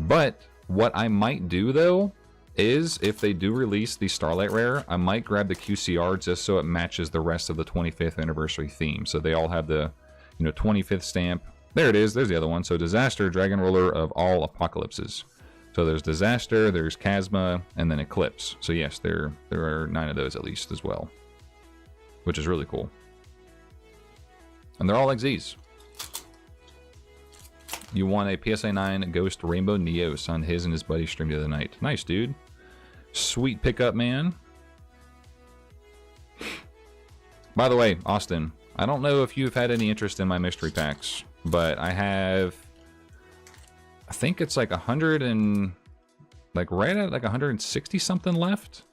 But what I might do though is if they do release the Starlight Rare, I might grab the QCR just so it matches the rest of the 25th anniversary theme. So they all have the 25th stamp. There it is. There's the other one. So Disaster, Dragon Ruler of all apocalypses. So there's Disaster, there's Chasma, and then Eclipse. So yes, there are 9 of those at least as well, which is really cool. And they're all XZs. You won a PSA 9 Ghost Rainbow Neos on his and his buddy's stream the other night. Nice, dude. Sweet pickup, man. By the way, Austin, I don't know if you've had any interest in my mystery packs, but I have, I think it's like 100 and, like right at like 160 something left.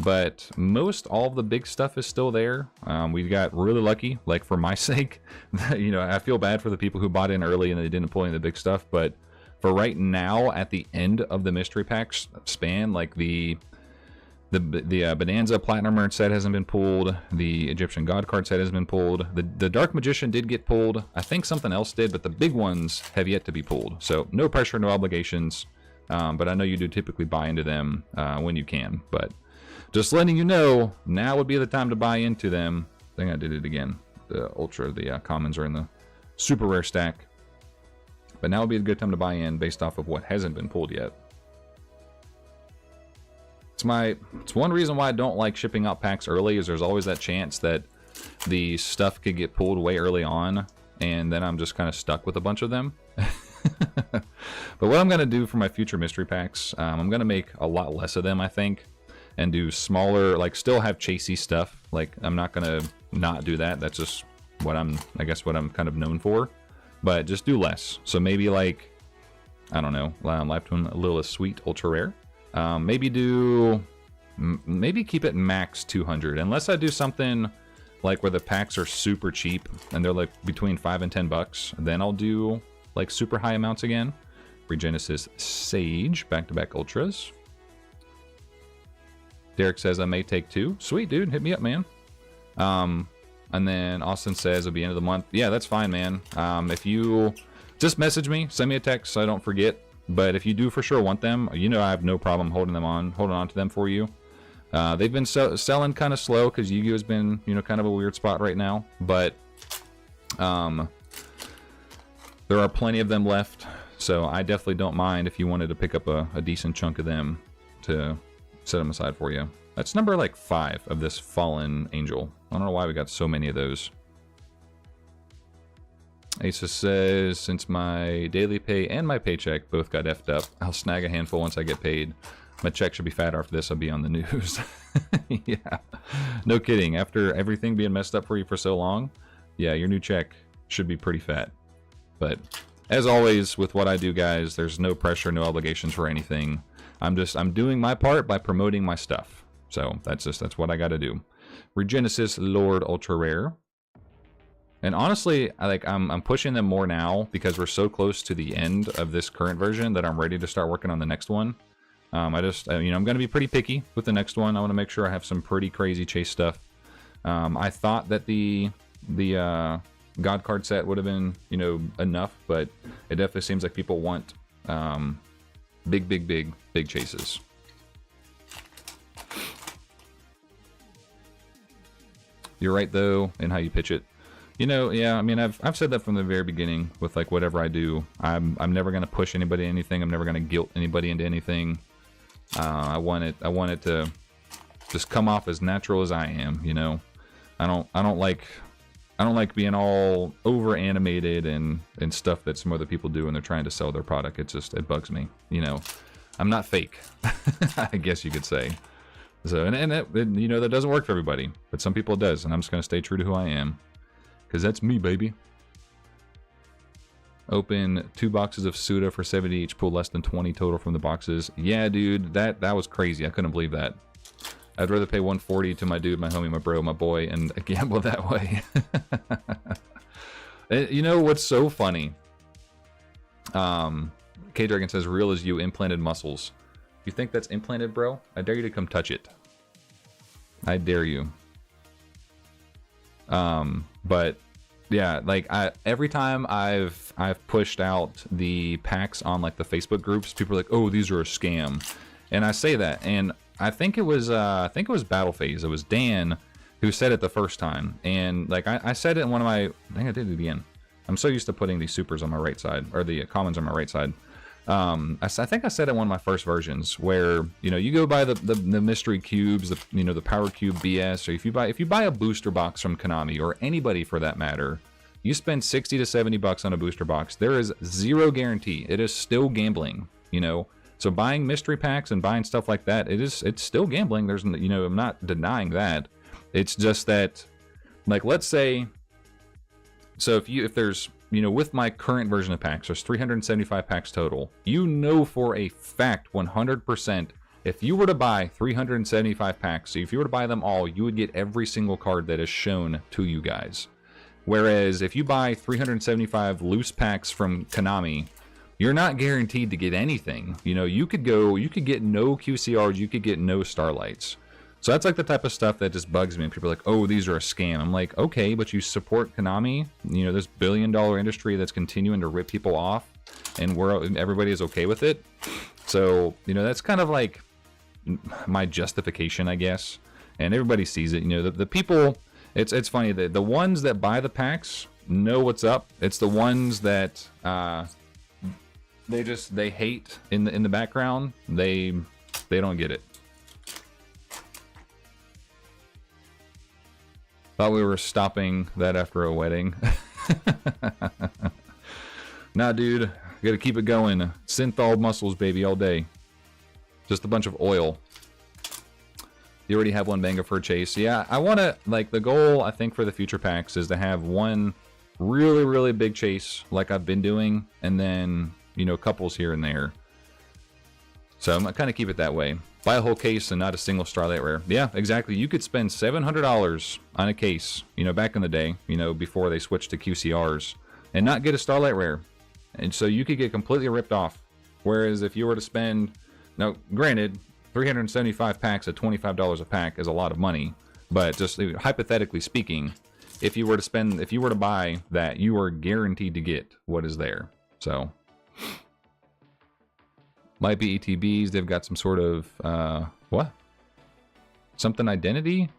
But most all of the big stuff is still there. We got really lucky, like for my sake. I feel bad for the people who bought in early and they didn't pull in the big stuff. But for right now, at the end of the mystery packs span, like the Bonanza Platinum Merge set hasn't been pulled. The Egyptian God card set hasn't been pulled. The Dark Magician did get pulled. I think something else did, but the big ones have yet to be pulled. So no pressure, no obligations. But I know you do typically buy into them when you can. But just letting you know, now would be the time to buy into them. I think I did it again. The Ultra, the commons are in the super rare stack. But now would be a good time to buy in based off of what hasn't been pulled yet. It's one reason why I don't like shipping out packs early, is there's always that chance that the stuff could get pulled way early on, and then I'm just kind of stuck with a bunch of them. But what I'm going to do for my future mystery packs, I'm going to make a lot less of them, I think. And do smaller, like still have chasey stuff. Like I'm not gonna not do that. That's just what I guess what I'm kind of known for. But just do less. So maybe like, I don't know, Lifetime Lilith Sweet Ultra Rare. Maybe keep it max 200. Unless I do something like where the packs are super cheap and they're like between $5 and $10. Then I'll do like super high amounts again. Regenesis Sage, back-to-back Ultras. Derek says I may take 2. Sweet, dude. Hit me up, man. And then Austin says it'll be end of the month. Yeah, that's fine, man. If you just message me, send me a text so I don't forget. But if you do for sure want them, I have no problem holding on to them for you. They've been selling kind of slow because Yu-Gi-Oh has been, kind of a weird spot right now. But there are plenty of them left. So I definitely don't mind if you wanted to pick up a decent chunk of them to set them aside for you. That's number like 5 of this Fallen Angel. I don't know why we got so many of those. Asa says, since my daily pay and my paycheck both got effed up, I'll snag a handful once I get paid. My check should be fat after this. I'll be on the news. Yeah, no kidding. After everything being messed up for you for so long, yeah, your new check should be pretty fat. But as always with what I do, guys, there's no pressure, no obligations for anything. I'm doing my part by promoting my stuff. So that's what I got to do. Regenesis Lord Ultra Rare. And honestly, I'm pushing them more now because we're so close to the end of this current version that I'm ready to start working on the next one. I'm going to be pretty picky with the next one. I want to make sure I have some pretty crazy chase stuff. I thought that the God card set would have been, enough, but it definitely seems like people want big chases. You're right though in how you pitch it. Yeah, I mean, I've said that from the very beginning with like whatever I do. I'm never gonna push anybody into anything. I'm never gonna guilt anybody into anything. I want it to just come off as natural as I am. I don't like being all over animated and stuff that some other people do when they're trying to sell their product. It bugs me. I'm not fake, I guess you could say. So, and that, you know, that doesn't work for everybody, but some people it does, and I'm just going to stay true to who I am, because that's me, baby. Open 2 boxes of Suda for 70 each, pull less than 20 total from the boxes. Yeah, dude, that was crazy. I couldn't believe that. I'd rather pay 140 to my dude, my homie, my bro, my boy, and gamble that way. You know what's so funny? K-Dragon says, real as you, implanted muscles. You think that's implanted, bro? I dare you to come touch it. I dare you. But yeah, like every time I've pushed out the packs on like the Facebook groups, people are like, "Oh, these are a scam," and I say that, and I think it was Battle Phase. It was Dan who said it the first time, and like I said it in one of my, I think I did it again. I'm so used to putting these supers on my right side, or the commons on my right side. I think I said it in one of my first versions where, you know, you go buy the mystery cubes, the power cube BS, or if you buy a booster box from Konami or anybody for that matter, you spend 60 to 70 bucks on a booster box. There is zero guarantee. It is still gambling, you know. So buying mystery packs and buying stuff like that, it's still gambling. There's, you know, I'm not denying that. It's just that, like, let's say, so if there's, you know, with my current version of packs, there's 375 packs total. You know for a fact, 100%, if you were to buy 375 packs, so if you were to buy them all, you would get every single card that is shown to you guys. Whereas if you buy 375 loose packs from Konami, you're not guaranteed to get anything. You know, you could get no QCRs, you could get no Starlights. So that's like the type of stuff that just bugs me. And people are like, oh, these are a scam. I'm like, okay, but you support Konami, you know, this billion-dollar industry that's continuing to rip people off, and everybody is okay with it. So, you know, that's kind of like my justification, I guess. And everybody sees it. You know, the people, it's funny, the ones that buy the packs know what's up. It's the ones that they hate in the background. They don't get it. Thought we were stopping that after a wedding. Nah, dude. Gotta keep it going. Synthol muscles, baby, all day. Just a bunch of oil. You already have one banger for a chase. Yeah, I want to, like, the goal, I think, for the future packs is to have one really, really big chase, like I've been doing, and then, you know, couples here and there. So I'm going to kind of keep it that way. Buy a whole case and not a single Starlight Rare. Yeah, exactly. You could spend $700 on a case, you know, back in the day, you know, before they switched to QCRs, and not get a Starlight Rare. And so you could get completely ripped off. Whereas if you were to spend, now granted, 375 packs at $25 a pack is a lot of money, but just hypothetically speaking, if you were to buy that, you are guaranteed to get what is there. So might be ETBs. They've got some sort of what? Something identity?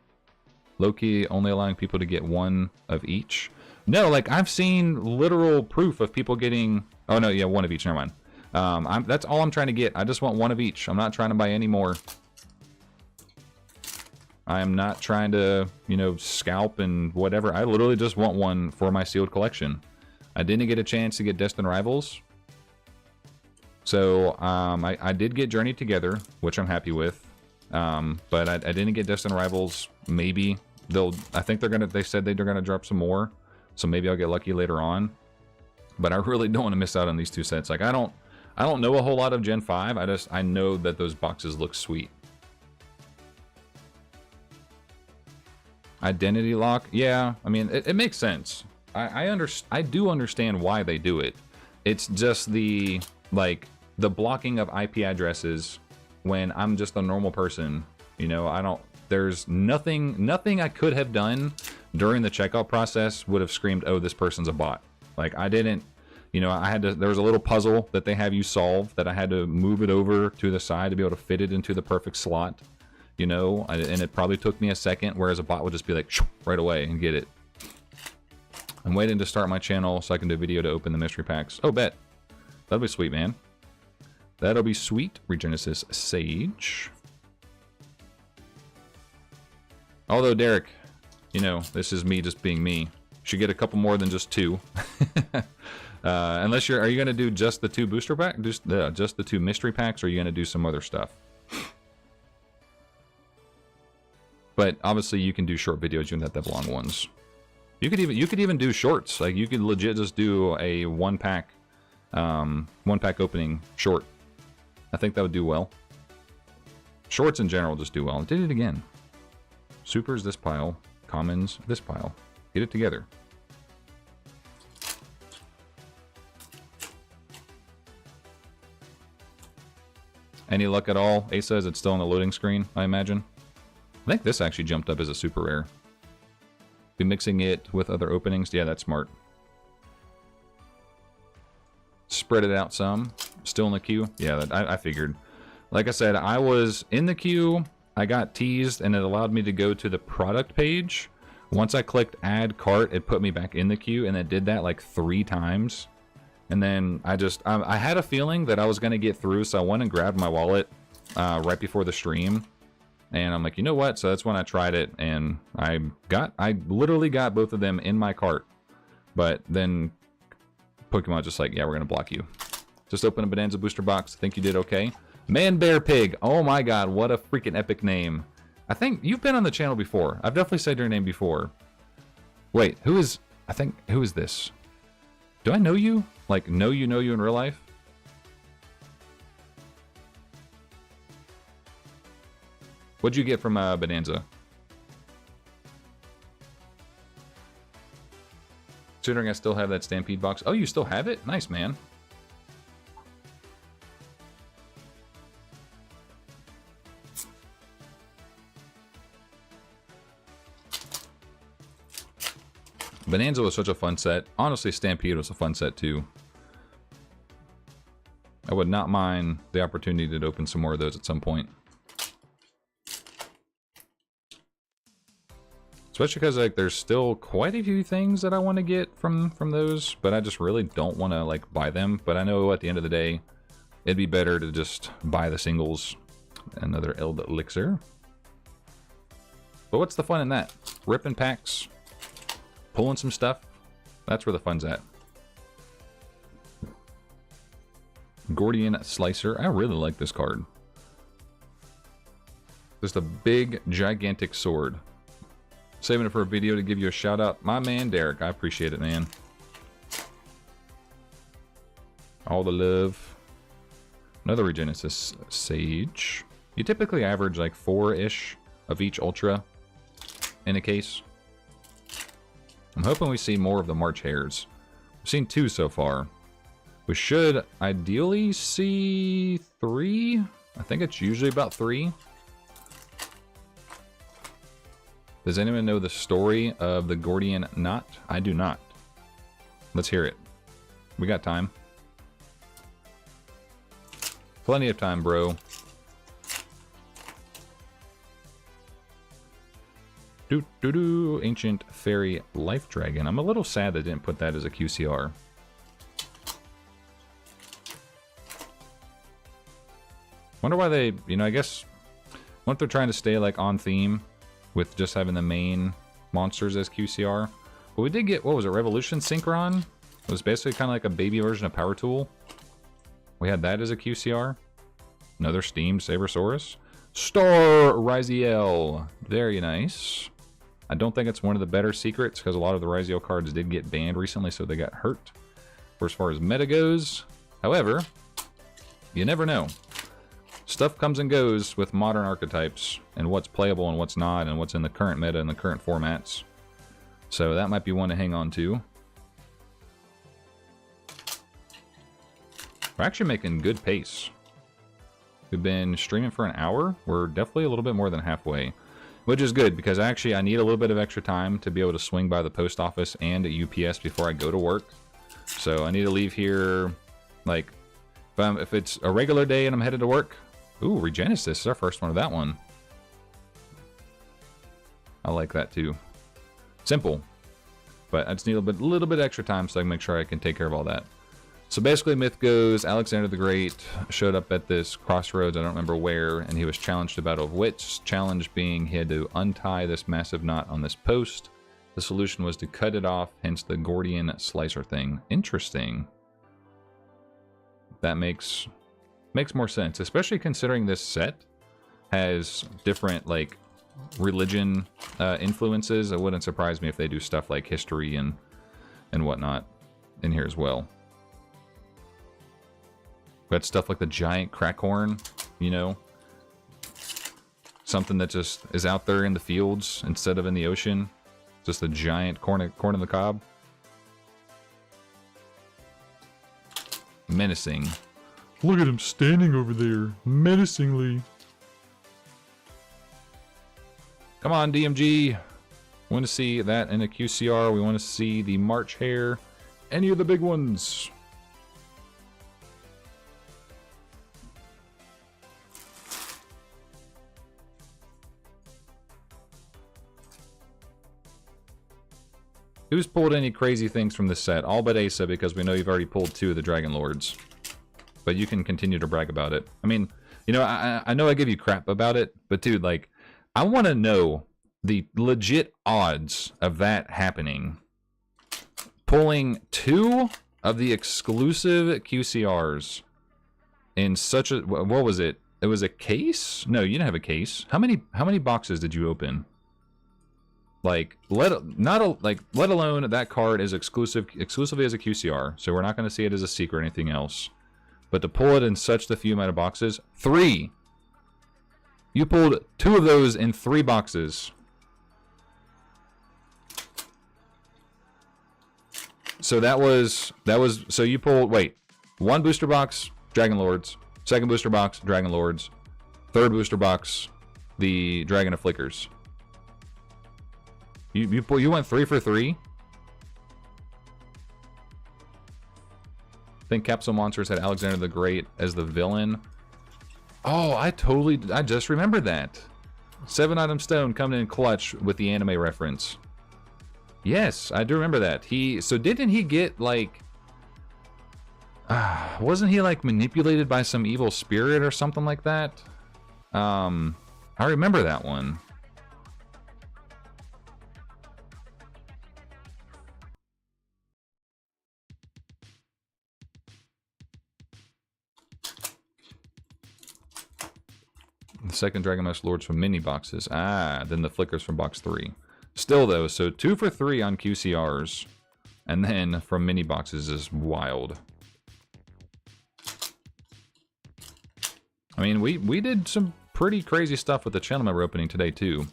Low-key only allowing people to get one of each. No, like I've seen literal proof of people getting. Oh no, yeah, one of each. Never mind. That's all I'm trying to get. I just want one of each. I'm not trying to buy any more. I am not trying to, you know, scalp and whatever. I literally just want one for my sealed collection. I didn't get a chance to get Destined Rivals. So I did get Journey Together, which I'm happy with. But I didn't get Destined Rivals. Maybe I think they said they're gonna drop some more. So maybe I'll get lucky later on. But I really don't want to miss out on these two sets. Like I don't know a whole lot of Gen 5. I know that those boxes look sweet. Identity lock, yeah. I mean, it makes sense. I do understand why they do it. It's just the blocking of IP addresses when I'm just a normal person. You know, there's nothing I could have done during the checkout process would have screamed, oh, this person's a bot. Like I didn't, you know, there was a little puzzle that they have you solve that I had to move it over to the side to be able to fit it into the perfect slot, you know, and it probably took me a second, whereas a bot would just be like right away and get it. I'm waiting to start my channel so I can do a video to open the mystery packs. Oh, bet. That'll be sweet, man. That'll be sweet. Regenesis Sage. Although, Derek, you know, this is me just being me. Should get a couple more than just two. Unless are you gonna do just the 2 booster pack, just the 2 mystery packs, or are you gonna do some other stuff? But obviously, you can do short videos. You don't have to have long ones. You could even do shorts. Like you could legit just do a one pack opening short. I think that would do well. Shorts in general just do well. I did it again. Supers this pile, commons this pile. Get it together. Any luck at all? Ace says it's still on the loading screen, I imagine. I think this actually jumped up as a super rare. Be mixing it with other openings. Yeah, that's smart. Spread it out some. Still in the queue. Yeah, I figured. Like I said, I was in the queue. I got teased, and it allowed me to go to the product page. Once I clicked add cart, it put me back in the queue, and it did that like 3 times. And then I had a feeling that I was going to get through, so I went and grabbed my wallet right before the stream. And I'm like, you know what? So that's when I tried it, and I literally got both of them in my cart. But then Pokemon just like, yeah, we're going to block you. Just open a Bonanza booster box. I think you did okay. Man Bear Pig. Oh my god, what a freaking epic name. I think you've been on the channel before. I've definitely said your name before. Wait, who is this? Do I know you? Like, know you in real life? What'd you get from Bonanza? Considering I still have that Stampede box. Oh, you still have it? Nice, man. Bonanza was such a fun set. Honestly, Stampede was a fun set too. I would not mind the opportunity to open some more of those at some point. Especially because like there's still quite a few things that I want to get from those, but I just really don't want to like buy them. But I know at the end of the day, it'd be better to just buy the singles. Another Elixir. But what's the fun in that? Ripping packs, pulling some stuff. That's where the fun's at. Gordian Slicer. I really like this card. Just a big, gigantic sword. Saving it for a video to give you a shout out. My man, Derek. I appreciate it, man. All the love. Another Regenesis Sage. You typically average like 4-ish of each Ultra in a case. I'm hoping we see more of the March Hares. We've seen 2 so far. We should ideally see 3. I think it's usually about 3. Does anyone know the story of the Gordian Knot? I do not. Let's hear it. We got time. Plenty of time, bro. Ancient Fairy Life Dragon. I'm a little sad they didn't put that as a QCR. Wonder why they, I guess, what if they're trying to stay like on theme with just having the main monsters as QCR. But we did get, what was it, Revolution Synchron? It was basically kind of like a baby version of Power Tool. We had that as a QCR. Another Steamed Sabersaurus. Star Riziel. Very nice. I don't think it's one of the better secrets because a lot of the Riziel cards did get banned recently, so they got hurt. For as far as meta goes, however, you never know. Stuff comes and goes with modern archetypes and what's playable and what's not and what's in the current meta and the current formats. So that might be one to hang on to. We're actually making good pace. We've been streaming for an hour. We're definitely a little bit more than halfway, which is good because actually I need a little bit of extra time to be able to swing by the post office and at UPS before I go to work. So I need to leave here, like, if it's a regular day and I'm headed to work. Ooh, Regenesis is our first one of that one. I like that too. Simple. But I just need a little bit extra time so I can make sure I can take care of all that. So basically, myth goes, Alexander the Great showed up at this crossroads, I don't remember where, and he was challenged to Battle of Wits. Challenge being he had to untie this massive knot on this post The solution was to cut it off, hence the Gordian slicer thing. Interesting. That makes more sense, especially considering this set has different, like, religion influences. It wouldn't surprise me if they do stuff like history and whatnot in here as well. But stuff like the giant crackhorn, you know, something that just is out there in the fields instead of in the ocean. Just a giant corn in the cob. Menacing. Look at him standing over there, menacingly. Come on, DMG. We want to see that in a QCR. We want to see the March Hare. Any of the big ones. Who's pulled any crazy things from this set? All but Asa, because we know you've already pulled 2 of the Dragon Lords. But you can continue to brag about it. I mean, you know, I know I give you crap about it, but dude, like, I want to know the legit odds of that happening. Pulling 2 of the exclusive QCRs in such a... What was it? It was a case? No, you didn't have a case. How many boxes did you open? Like, let alone that card is exclusively as a QCR, so we're not going to see it as a secret or anything else. But to pull it in such the few amount of boxes, 3. You pulled 2 of those in 3 boxes. So that was so you pulled, wait, 1 booster box, Dragon Lords, 2nd booster box, Dragon Lords, 3rd booster box, the Dragon of Flickers. You went 3 for 3? I think Capsule Monsters had Alexander the Great as the villain. Oh, I just remembered that. 7-item stone coming in clutch with the anime reference. Yes, I do remember that. So didn't he get, like... wasn't he, like, manipulated by some evil spirit or something like that? I remember that one. The second Dragon Mask Lords from mini boxes. Then the Flickers from box 3. Still though, so 2 for 3 on QCRs. And then from mini boxes is wild. I mean, we did some pretty crazy stuff with the channel member opening today too.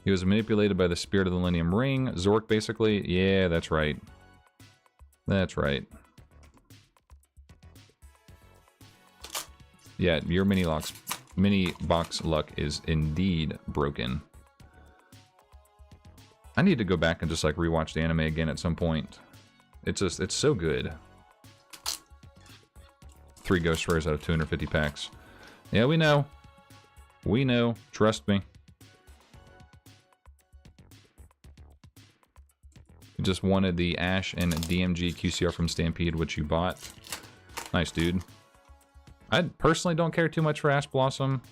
He was manipulated by the Spirit of the Millennium Ring. Zork basically. Yeah, that's right. That's right. Yeah, your mini box luck is indeed broken. I need to go back and just like rewatch the anime again at some point. It's so good. 3 ghost rares out of 250 packs. Yeah, we know. We know. Trust me. You just wanted the Ash and DMG QCR from Stampede, which you bought. Nice, dude. I personally don't care too much for Ash Blossom,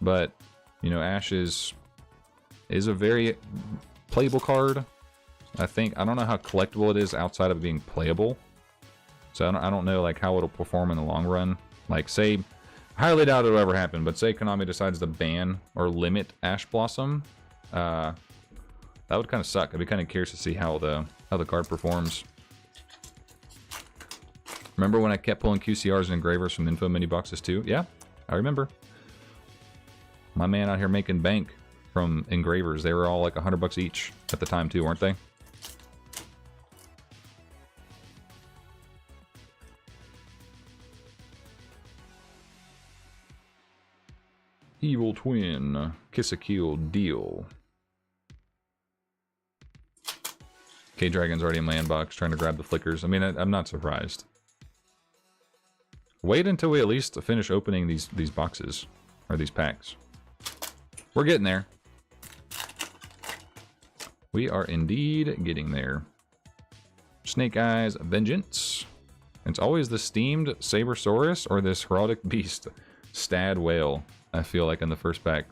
but, you know, Ash is a very playable card. I don't know how collectible it is outside of being playable. So I don't know, like, how it'll perform in the long run. Like, say, highly doubt it'll ever happen, but say Konami decides to ban or limit Ash Blossom, that would kind of suck. I'd be kind of curious to see how the card performs. Remember when I kept pulling QCRs and engravers from info mini boxes too? Yeah, I remember. My man out here making bank from engravers. They were all like $100 each at the time too, weren't they? Evil Twin, Kiss a Kill deal. K-Dragon's already in my inbox trying to grab the Flickers. I mean, I'm not surprised. Wait until we at least finish opening these boxes, or these packs. We're getting there. We are indeed getting there. Snake Eyes Vengeance. It's always the steamed Sabersaurus or this heraldic beast, Stad Whale, I feel like in the first pack.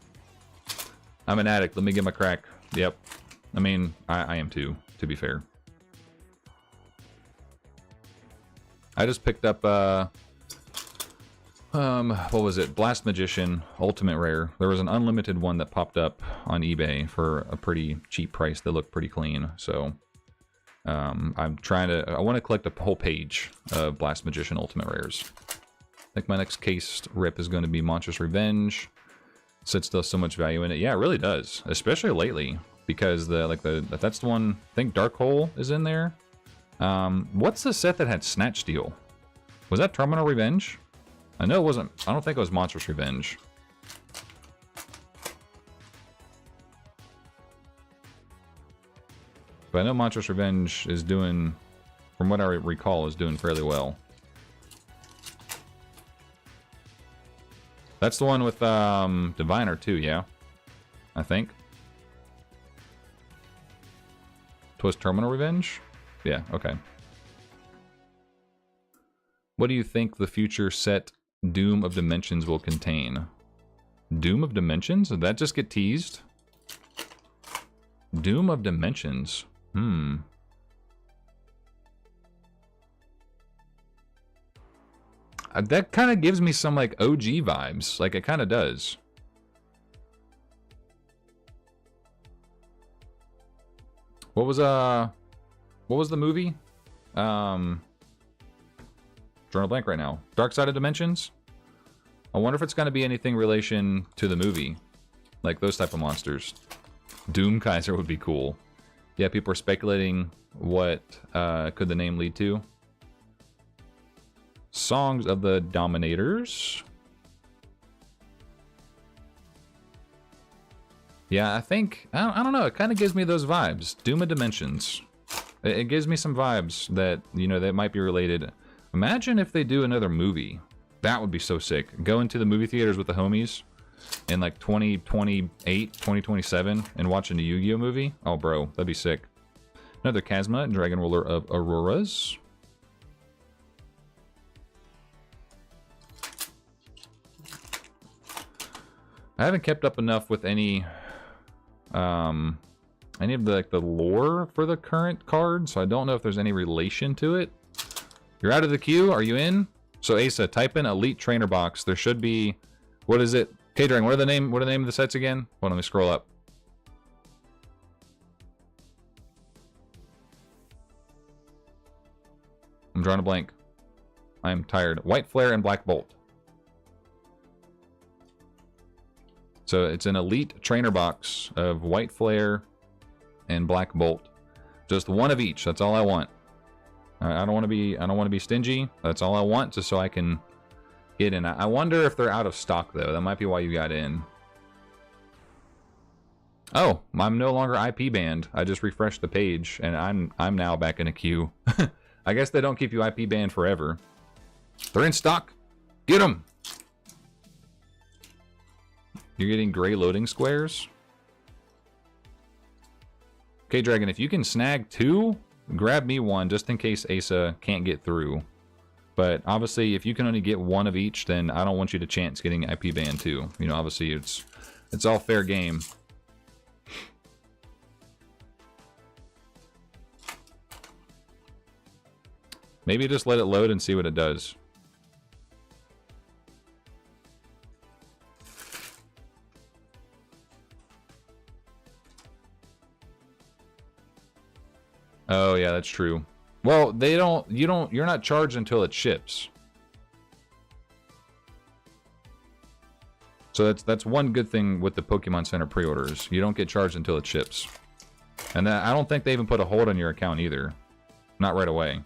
I'm an addict, let me get my crack. Yep. I mean, I am too, to be fair. I just picked up, what was it? Blast Magician Ultimate Rare. There was an unlimited one that popped up on eBay for a pretty cheap price that looked pretty clean, so... I'm trying to... I want to collect a whole page of Blast Magician Ultimate Rares. I think my next case rip is going to be Monstrous Revenge. Since there's so much value in it. Yeah, it really does. Especially lately. Because that's the one... I think Dark Hole is in there. What's the set that had Snatch Steal? Was that Terminal Revenge? I know it wasn't... I don't think it was Monstrous Revenge. But I know Monstrous Revenge is doing, from what I recall, is doing fairly well. That's the one with Diviner too, yeah? I think. Twas Terminal Revenge? Yeah, okay. What do you think the future set Doom of Dimensions will contain? Doom of Dimensions? Did that just get teased? Doom of Dimensions. That kind of gives me some, like, OG vibes. Like, it kind of does. What was the movie? Drawing a blank right now. Dark Side of Dimensions? I wonder if it's going to be anything relation to the movie. Like, those type of monsters. Doom Kaiser would be cool. Yeah, people are speculating what could the name lead to. Songs of the Dominators. Yeah, I think... I don't know, it kind of gives me those vibes. Doom of Dimensions. It gives me some vibes that, you know, that might be related. Imagine if they do another movie. That would be so sick. Go into the movie theaters with the homies in like 2028, 2027 and watching a Yu-Gi-Oh movie. Oh, bro, that'd be sick. Another Chasma, Dragon Ruler of Auroras. I haven't kept up enough with any of the lore for the current card, so I don't know if there's any relation to it. You're out of the queue. Are you in? So Asa, type in Elite Trainer Box. There should be, what is it? K-Dragon, what are the name of the sets again? Hold on, let me scroll up. I'm drawing a blank. I'm tired. White Flare and Black Bolt. So it's an Elite Trainer Box of White Flare and Black Bolt. Just one of each. That's all I want. I don't want to be stingy. That's all I want, just so I can get in. I wonder if they're out of stock though. That might be why you got in. Oh, I'm no longer IP banned. I just refreshed the page and I'm now back in a queue. I guess they don't keep you IP banned forever. They're in stock. Get them. You're getting gray loading squares. Okay, Dragon, if you can snag 2, grab me 1 just in case Asa can't get through. But obviously, if you can only get 1 of each, then I don't want you to chance getting IP banned too. You know, obviously it's all fair game. Maybe just let it load and see what it does. Oh yeah, that's true. Well, you're not charged until it ships. So that's one good thing with the Pokemon Center pre-orders. You don't get charged until it ships. And I don't think they even put a hold on your account either. Not right away.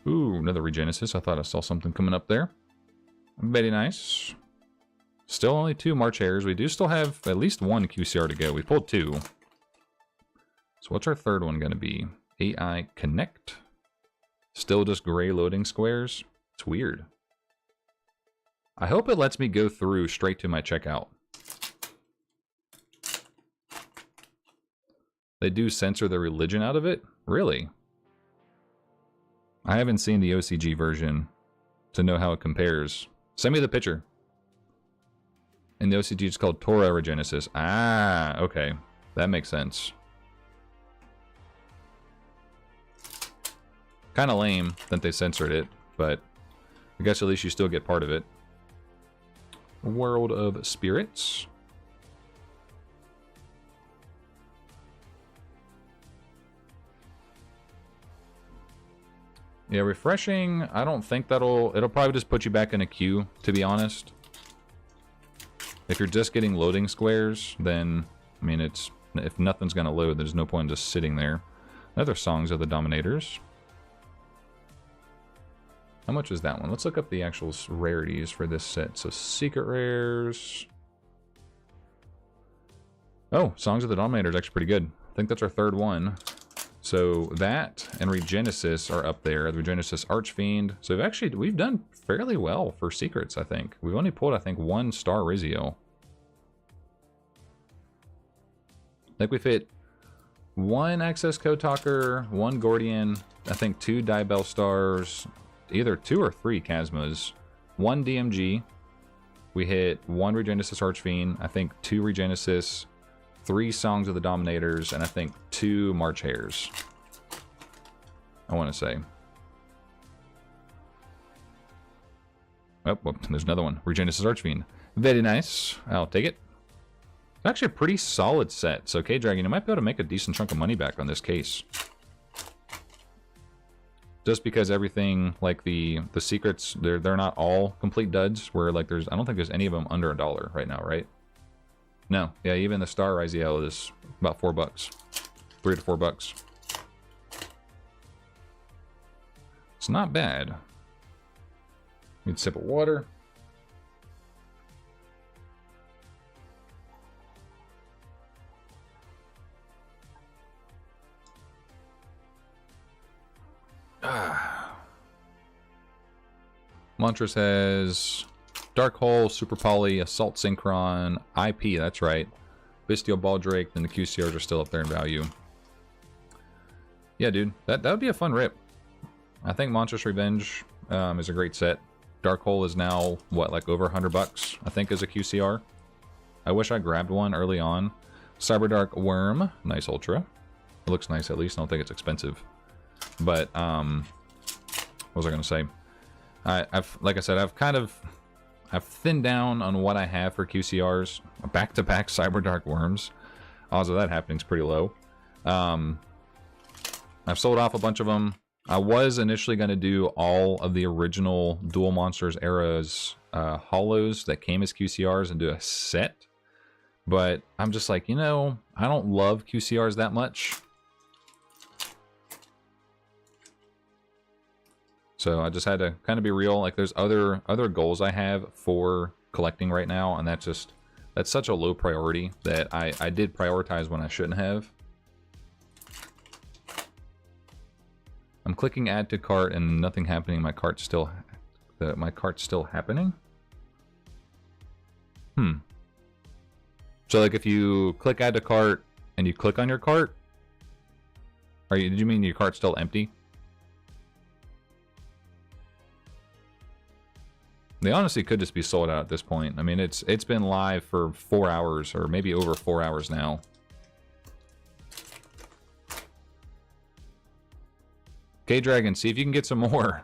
Ooh, another Regenesis. I thought I saw something coming up there. Very nice. Still only 2 March Hares. We do still have at least 1 QCR to go. We pulled 2. So what's our third one going to be? AI Connect. Still just gray loading squares. It's weird. I hope it lets me go through straight to my checkout. They do censor the religion out of it? Really? I haven't seen the OCG version to know how it compares. Send me the picture. And the OCG is called Tora Regenesis. Ah, okay. That makes sense. Kind of lame that they censored it, but I guess at least you still get part of it. World of Spirits. Yeah, refreshing, I don't think it'll probably just put you back in a queue, to be honest. If you're just getting loading squares, then, I mean, if nothing's gonna load, there's no point in just sitting there. Another Songs of the Dominators. How much is that one? Let's look up the actual rarities for this set. So, secret rares. Oh, Songs of the Dominator is actually pretty good. I think that's our third one. So that and Regenesis are up there. The Regenesis Archfiend. So we've done fairly well for secrets, I think. We've only pulled, I think, 1 star Yugioh. I think we've hit 1 Access Code Talker, 1 Gordian, I think 2 Diabell Stars, either 2 or 3 Chasmas, 1 DMG. We hit 1 Regenesis Archfiend, I think 2 Regenesis, 3 Songs of the Dominators, and I think 2 March Hares. I want to say. Oh, well, there's another one. Regenesis Archfiend. Very nice. I'll take it. It's actually a pretty solid set. So, K-Dragon, you might be able to make a decent chunk of money back on this case. Just because everything, like the secrets, they're not all complete duds. Where like I don't think there's any of them under $1 right now, right? No, yeah, even the Star Yugioh is about $4. $3 to $4. It's not bad. Need a sip of water. Montrose has Dark Hole, Super Poly, Assault Synchron, IP, that's right. Bestial Baldrake, and the QCRs are still up there in value. Yeah, dude, that would be a fun rip. I think Monstrous Revenge is a great set. Dark Hole is now, what, like over $100, I think, as a QCR. I wish I grabbed one early on. Cyberdark Worm, nice Ultra. It looks nice at least, I don't think it's expensive. But, what was I going to say? Like I said, I've thinned down on what I have for QCRs. Back-to-back Cyberdark Worms. Odds of that happening is pretty low. I've sold off a bunch of them. I was initially going to do all of the original Duel Monsters eras hollows that came as QCRs and do a set. But I'm just like, you know, I don't love QCRs that much. So I just had to kind of be real. Like, there's other goals I have for collecting right now, and that's such a low priority that I did prioritize when I shouldn't have. I'm clicking add to cart and nothing happening. My cart's still happening. So like if you click add to cart and you click on your cart, did you mean your cart's still empty? They honestly could just be sold out at this point. I mean, it's been live for 4 hours, or maybe over 4 hours now. K-Dragon, see if you can get some more.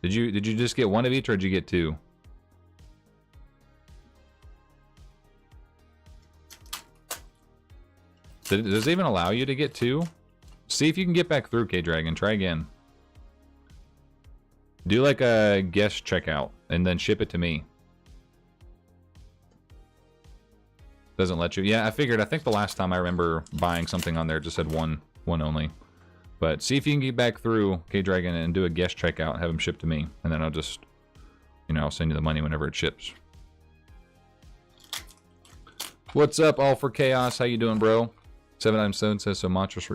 Did you just get one of each, or did you get 2? Does it even allow you to get 2? See if you can get back through, K-Dragon. Try again. Do like a guest checkout and then ship it to me. Doesn't let you. Yeah, I figured. I think the last time I remember buying something on there just said one only. But see if you can get back through, K-Dragon, and do a guest checkout and have them shipped to me. And then I'll just, I'll send you the money whenever it ships. What's up, All for Chaos? How you doing, bro? 797 says,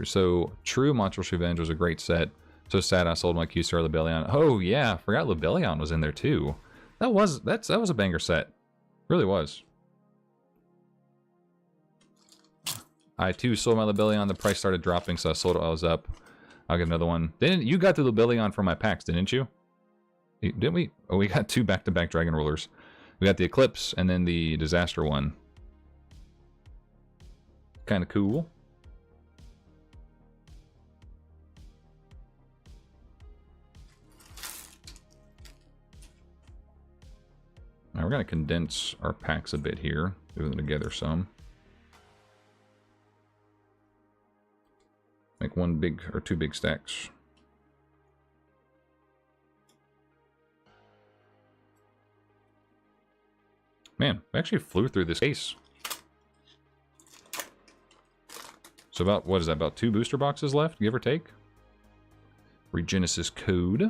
so True Monstrous Revenge was a great set. So sad I sold my QCR Lebellion. Oh yeah, I forgot Lebellion was in there too. That was a banger set. Really was. I too sold my Lebellion. The price started dropping, so I sold it while I was up. I'll get another one. Didn't you got the Lobelion for my packs, didn't you? Didn't we? Oh, we got 2 back-to-back Dragon Rulers. We got the Eclipse and then the Disaster one. Kind of cool. Now we're going to condense our packs a bit here, move them together some. Make 1 big or 2 big stacks. Man, we actually flew through this case. So about, what is that, about 2 booster boxes left, give or take? Regenesis code.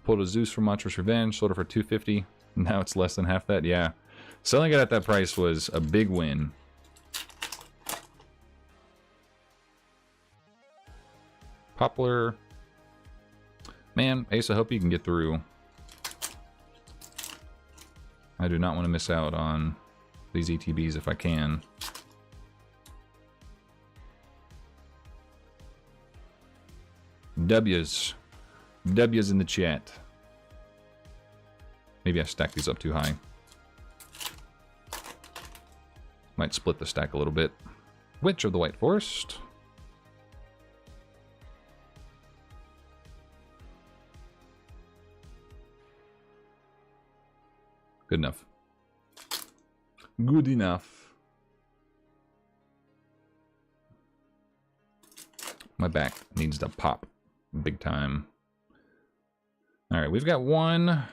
Pulled a Zeus from Monstrous Revenge, sold it for $250. Now it's less than half that, yeah. Selling it at that price was a big win. Poplar. Man, Ace, I hope you can get through. I do not want to miss out on these ETBs if I can. W's. W's in the chat. Maybe I stacked these up too high. Might split the stack a little bit. Witch of the White Forest. Good enough. Good enough. My back needs to pop big time. Alright, we've got 1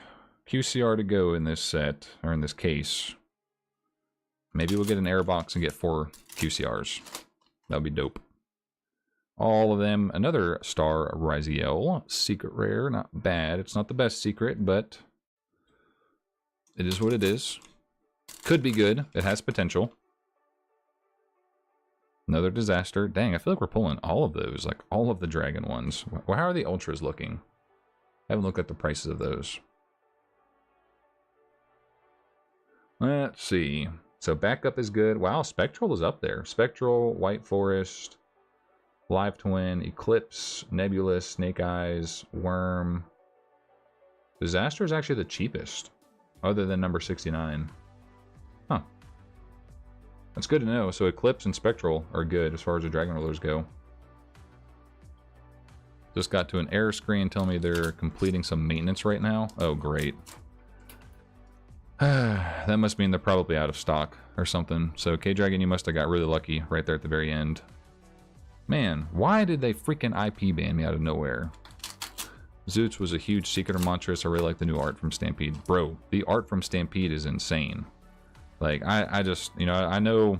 QCR to go in this set, or in this case. Maybe we'll get an error box and get 4 QCRs. That would be dope. All of them. Another Star Raziel. Secret rare. Not bad. It's not the best secret, but it is what it is. Could be good. It has potential. Another Disaster. Dang, I feel like we're pulling all of those. Like, all of the Dragon ones. Well, how are the Ultras looking? I haven't looked at the prices of those. Let's see. So backup is good. Wow, Spectral is up there. Spectral, White Forest, Live Twin, Eclipse, Nebulous, Snake Eyes, Worm. Disaster is actually the cheapest, other than number 69. Huh. That's good to know. So Eclipse and Spectral are good as far as the Dragon Rulers go. Just got to an error screen telling me they're completing some maintenance right now. Oh, great. That must mean they're probably out of stock or something. So K-Dragon, you must have got really lucky right there at the very end. Man, why did they freaking IP ban me out of nowhere? Zoots was a huge Secret or Monstrous. I really like the new art from Stampede. Bro, the art from Stampede is insane. Like, I just, you know, I know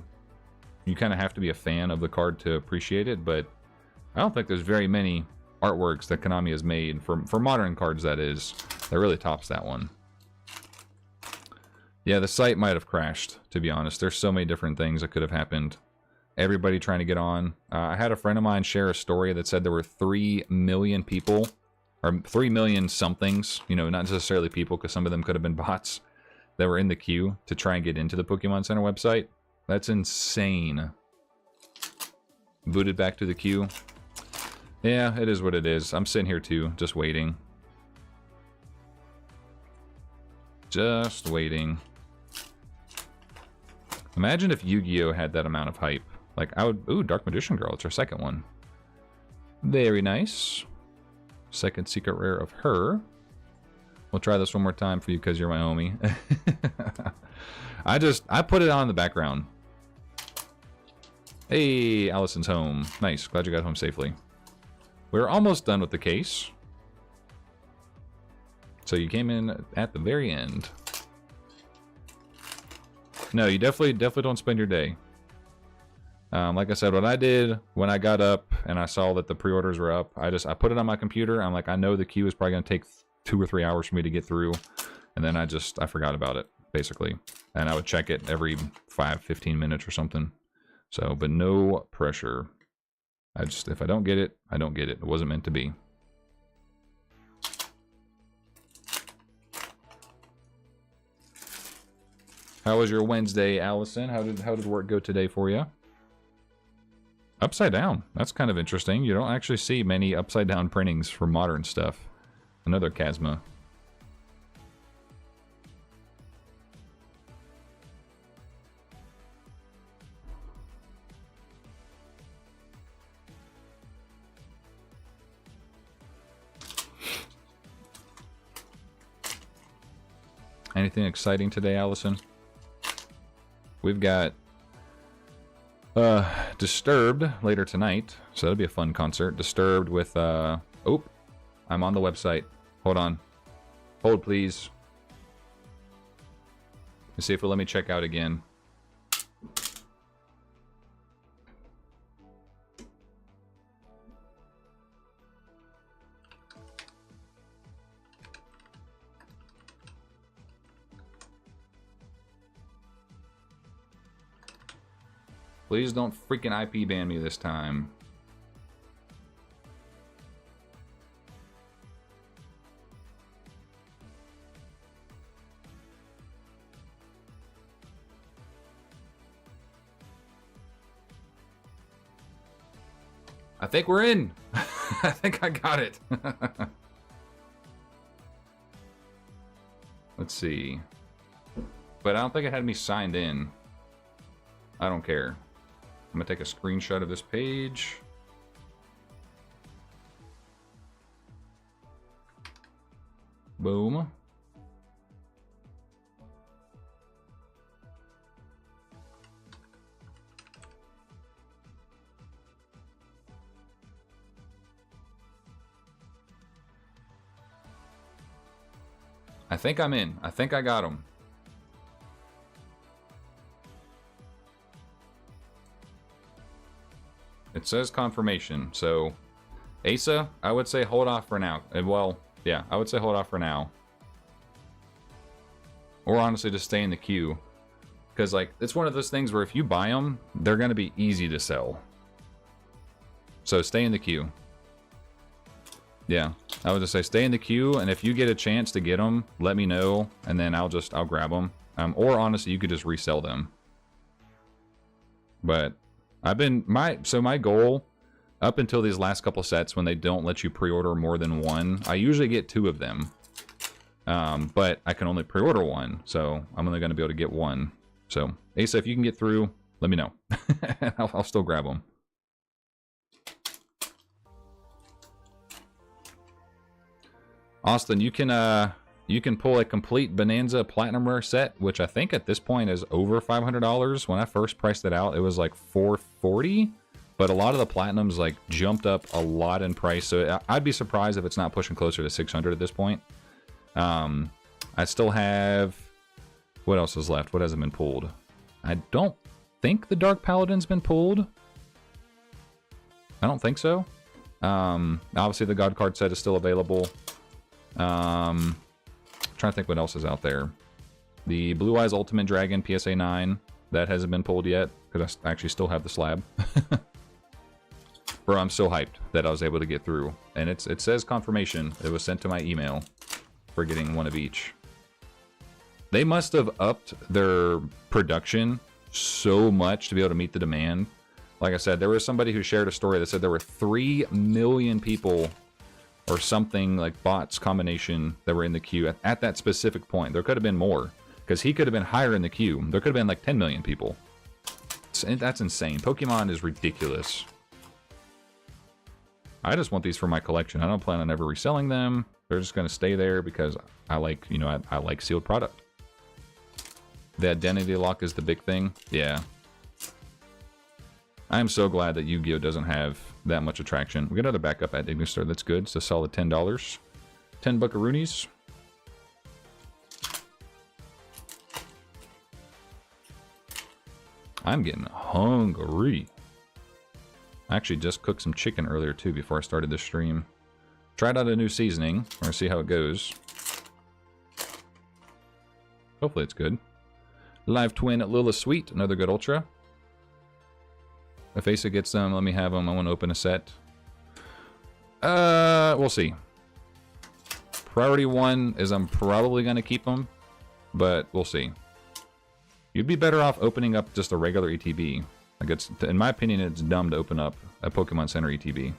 you kind of have to be a fan of the card to appreciate it, but I don't think there's very many artworks that Konami has made, for modern cards that is, that really tops that one. Yeah, the site might have crashed, to be honest. There's so many different things that could have happened. Everybody trying to get on. I had a friend of mine share a story that said there were 3 million people, or 3 million somethings, you know, not necessarily people, because some of them could have been bots, that were in the queue to try and get into the Pokemon Center website. That's insane. Booted back to the queue. Yeah, it is what it is. I'm sitting here too, just waiting. Just waiting. Imagine if Yu-Gi-Oh had that amount of hype. Like, I would... Ooh, Dark Magician Girl. It's our second one. Very nice. Second secret rare of her. We'll try this one more time for you because you're my homie. I put it on in the background. Hey, Allison's home. Nice. Glad you got home safely. We're almost done with the case. So you came in at the very end. No, you definitely don't spend your day. Like I said, what I did when I got up and I saw that the pre-orders were up, I put it on my computer. I'm like, I know the queue is probably going to take 2 or 3 hours for me to get through. And then I forgot about it, basically. And I would check it every 5-15 minutes or something. So, but no pressure. If I don't get it, I don't get it. It wasn't meant to be. How was your Wednesday, Allison? How did work go today for you? Upside down. That's kind of interesting. You don't actually see many upside down printings for modern stuff. Another Chasma. Anything exciting today, Allison? We've got Disturbed later tonight, so that'll be a fun concert. Disturbed with oh, I'm on the website. Hold on. Hold, please. Let's see if it'll let me check out again. Please don't freaking IP ban me this time. I think we're in. I think I got it. Let's see. But I don't think it had me signed in. I don't care. I'm gonna take a screenshot of this page. Boom. I think I'm in. I think I got him. It says confirmation, so Asa, I would say hold off for now. Well, yeah, I would say hold off for now. Or honestly, just stay in the queue. Because, like, it's one of those things where if you buy them, they're going to be easy to sell. So stay in the queue. Yeah, I would just say stay in the queue, and if you get a chance to get them, let me know, and then I'll grab them. Or honestly, you could just resell them. But I've been, my goal, up until these last couple sets, when they don't let you pre-order more than one, I usually get 2 of them. But I can only pre-order 1, so I'm only going to be able to get 1. So, Asa, if you can get through, let me know. I'll still grab them. Austin, you can pull a complete Bonanza Platinum Rare set, which I think at this point is over $500. When I first priced it out, it was like $440, but a lot of the Platinums like jumped up a lot in price, so I'd be surprised if it's not pushing closer to $600 at this point. I still have... What else is left? What hasn't been pulled? I don't think the Dark Paladin's been pulled. I don't think so. Obviously the God card set is still available. Trying to think what else is out there. The Blue Eyes Ultimate Dragon PSA 9, that hasn't been pulled yet, because I actually still have the slab. Bro, I'm so hyped that I was able to get through. And it says confirmation. It was sent to my email for getting 1 of each. They must have upped their production so much to be able to meet the demand. Like I said, there was somebody who shared a story that said there were 3 million people or something like bots combination that were in the queue at that specific point. There could have been more, because he could have been higher in the queue. There could have been like 10 million people. That's insane. Pokemon is ridiculous. I just want these for my collection. I don't plan on ever reselling them. They're just going to stay there because I like, you know, I like sealed product. The identity lock is the big thing. Yeah. I am so glad that Yu-Gi-Oh doesn't have that much attraction. We got another backup at Ignister. That's good. It's a solid $10. 10 buckaroonies. I'm getting hungry. I actually just cooked some chicken earlier too before I started this stream. Tried out a new seasoning. We're gonna see how it goes. Hopefully it's good. Live Twin at Lila Sweet, another good ultra. If Asa gets them, let me have them. I want to open a set. We'll see. Priority 1 is I'm probably going to keep them, but we'll see. You'd be better off opening up just a regular ETB. Like it's, in my opinion, it's dumb to open up a Pokemon Center ETB.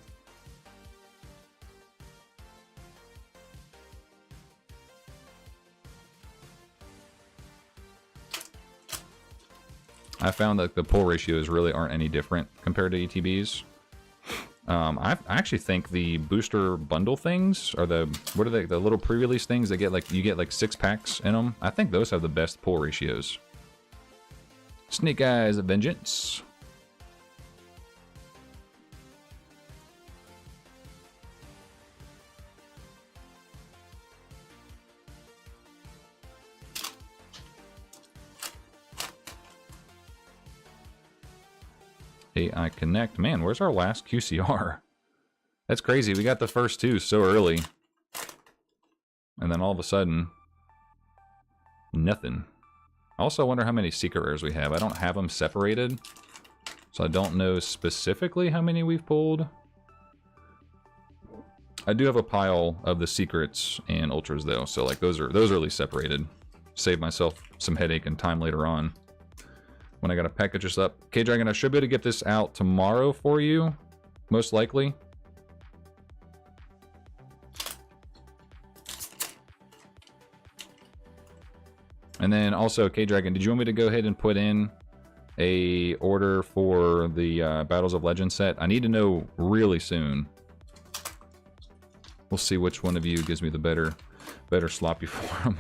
I found that the pull ratios really aren't any different compared to ETBs. I actually think the booster bundle things, or the, what are they, the little pre-release things that get like, you get like 6 packs in them. I think those have the best pull ratios. Snake Eyes of Vengeance. AI Connect. Man, where's our last QCR? That's crazy. We got the first 2 so early. And then all of a sudden, nothing. I also wonder how many secret rares we have. I don't have them separated, so I don't know specifically how many we've pulled. I do have a pile of the secrets and ultras though, so like those are at least separated. Save myself some headache and time later on when I gotta package this up. K-Dragon, I should be able to get this out tomorrow for you, most likely. And then also, K-Dragon, did you want me to go ahead and put in a order for the Battles of Legends set? I need to know really soon. We'll see which one of you gives me the better sloppy form.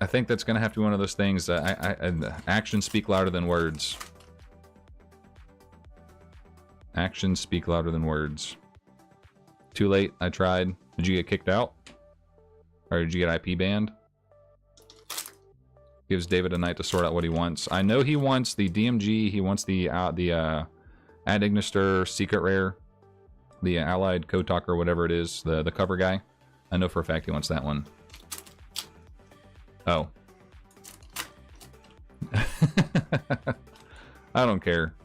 I think that's going to have to be one of those things. Actions speak louder than words. Actions speak louder than words. Too late. I tried. Did you get kicked out? Or did you get IP banned? Gives David a night to sort out what he wants. I know he wants the DMG. He wants the Ad Ignister secret rare. The Allied Code Talker, whatever it is. The cover guy. I know for a fact he wants that one. Oh. I don't care.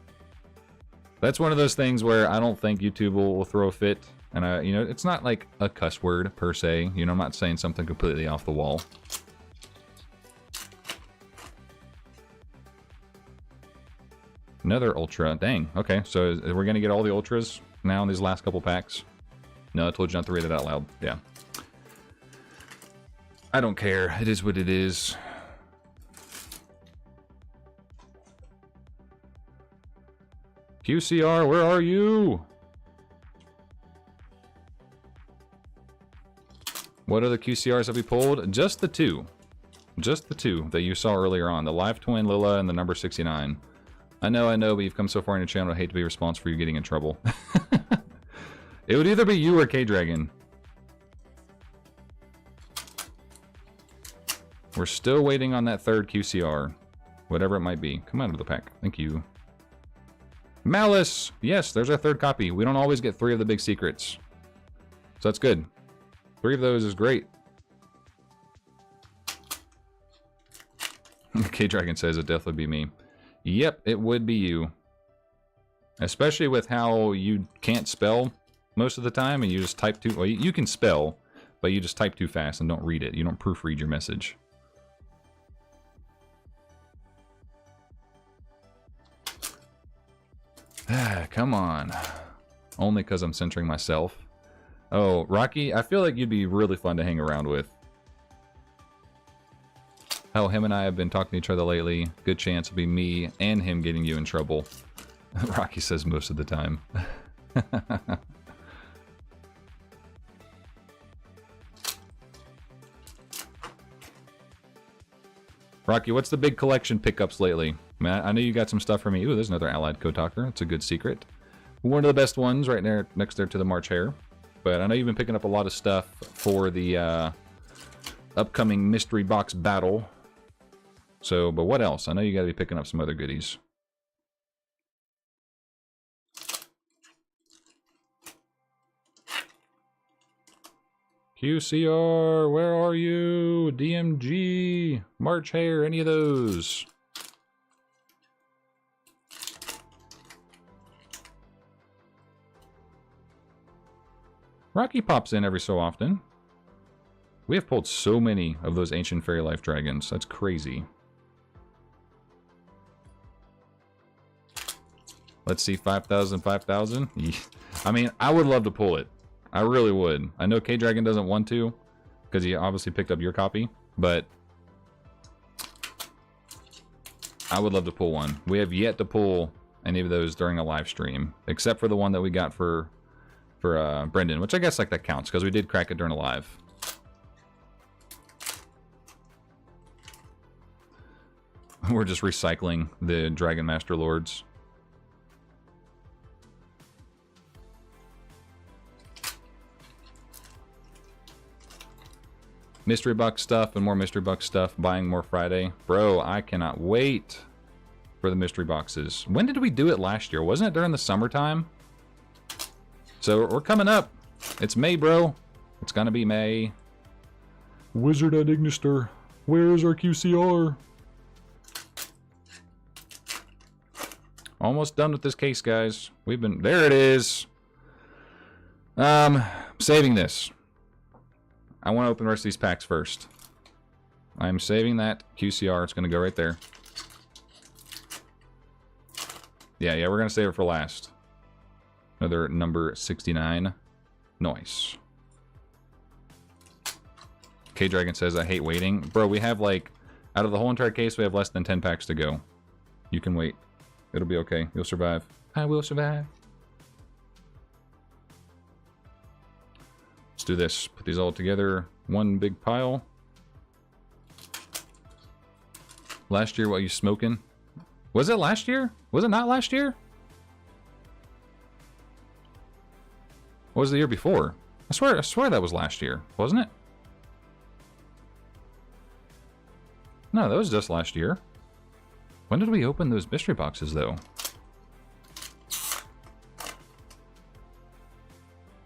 That's one of those things where I don't think YouTube will throw a fit. And you know, it's not like a cuss word per se. You know, I'm not saying something completely off the wall. Another ultra. Dang. Okay, so we're gonna get all the ultras now in these last couple packs. No, I told you not to read it out loud. Yeah. I don't care. It is what it is. QCR, where are you? What other QCRs have we pulled? Just the 2. Just the 2 that you saw earlier on. The Live Twin Lilla and the number 69. I know, but you've come so far in your channel. I hate to be responsible for you getting in trouble. It would either be you or K-Dragon. We're still waiting on that 3rd QCR. Whatever it might be. Come out of the pack. Thank you. Malice! Yes, there's our 3rd copy. We don't always get 3 of the big secrets. So that's good. 3 of those is great. K-Dragon says it definitely be me. Yep, it would be you. Especially with how you can't spell most of the time and you just type too... Well, you can spell, but you just type too fast and don't read it. You don't proofread your message. Come on. Only because I'm centering myself. Oh, Rocky, I feel like you'd be really fun to hang around with. Hell, him and I have been talking to each other lately. Good chance it'll be me and him getting you in trouble. Rocky says most of the time. Rocky, what's the big collection pickups lately? Man, I know you got some stuff for me. Ooh, there's another Allied Code Talker. It's a good secret. One of the best ones right there, next there to the March Hare. But I know you've been picking up a lot of stuff for the upcoming mystery box battle. So, but what else? I know you got to be picking up some other goodies. QCR, where are you? DMG, March Hare, any of those? Rocky pops in every so often. We have pulled so many of those ancient fairy life dragons. That's crazy. Let's see, 5,000, 5,000. I mean, I would love to pull it. I really would. I know K-Dragon doesn't want to, because he obviously picked up your copy, but I would love to pull one. We have yet to pull any of those during a live stream, except for the one that we got for Brendan, which I guess like that counts, because we did crack it during a live. We're just recycling the Dragon Master Lords. Mystery box stuff and more mystery box stuff. Buying more Friday. Bro, I cannot wait for the mystery boxes. When did we do it last year? Wasn't it during the summertime? So we're coming up. It's May, bro. It's gonna be May. Wizard at Ignister. Where's our QCR? Almost done with this case, guys. We've been... There it is. Saving this. I want to open the rest of these packs first. I'm saving that QCR. It's going to go right there. Yeah, we're going to save it for last. Another number 69. Nice. K-Dragon says, I hate waiting. Bro, we have like... Out of the whole entire case, we have less than 10 packs to go. You can wait. It'll be okay. You'll survive. I will survive. Let's do this. Put these all together. One big pile. Last year, what you smoking? Was it last year? Was it not last year? What was the year before? I swear that was last year, wasn't it? No, that was just last year. When did we open those mystery boxes, though?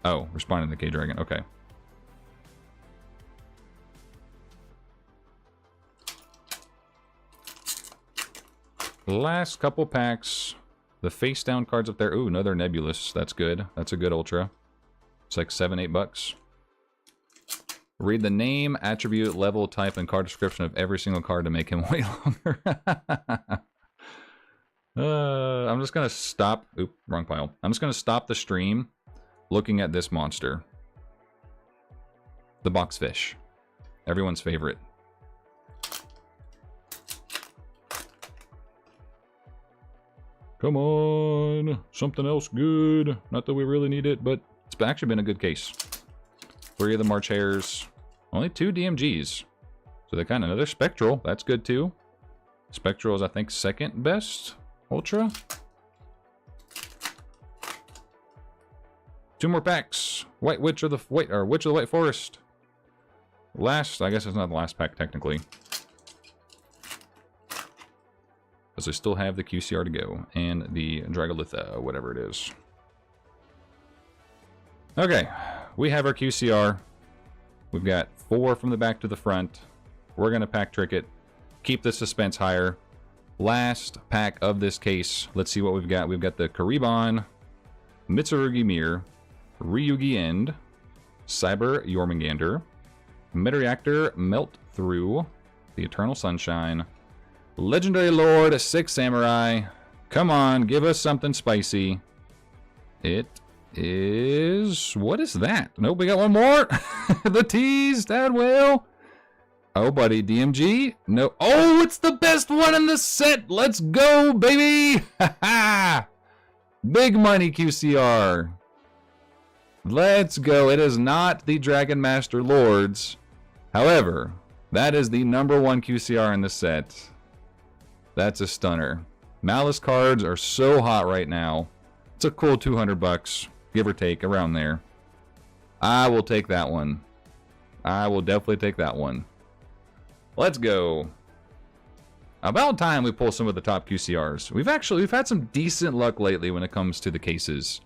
Oh, responding to the K-Dragon. Okay. Last couple packs. The face down cards up there. Ooh, another Nebulous. That's good. That's a good Ultra. It's like $7, $8. Read the name, attribute, level, type, and card description of every single card to make him wait longer. I'm just going to stop. Oop, wrong pile. I'm just going to stop the stream looking at this monster. The boxfish. Everyone's favorite. Come on. Something else good. Not that we really need it, but it's actually been a good case. 3 of the March Hares. Only 2 DMGs. So they're kind of another Spectral. That's good too. Spectral is, I think, second best Ultra. 2 more packs. White Witch of the Witch of the White Forest. Last, I guess it's not the last pack technically. Because I still have the QCR to go. And the Dragolitha, whatever it is. Okay. We have our QCR. We've got 4 from the back to the front. We're going to pack trick it. Keep the suspense higher. Last pack of this case. Let's see what we've got. We've got the Kariban, Mitsurugi Mirror, Ryugi End, Cyber Jormungandr, Metareactor Melt Through, the Eternal Sunshine, Legendary Lord, 6 Samurai. Come on, give us something spicy. It is... What is that? Nope, we got one more. The tease, Dad Whale. Oh, buddy, DMG? No. Oh, it's the best one in the set. Let's go, baby. Big money QCR. Let's go. It is not the Dragon Master Lords. However, that is the #1 QCR in the set. That's a stunner. Malice cards are so hot right now. It's a cool $200, give or take, around there. I will take that one. I will definitely take that one. Let's go. About time we pull some of the top QCRs. We've had some decent luck lately when it comes to the cases.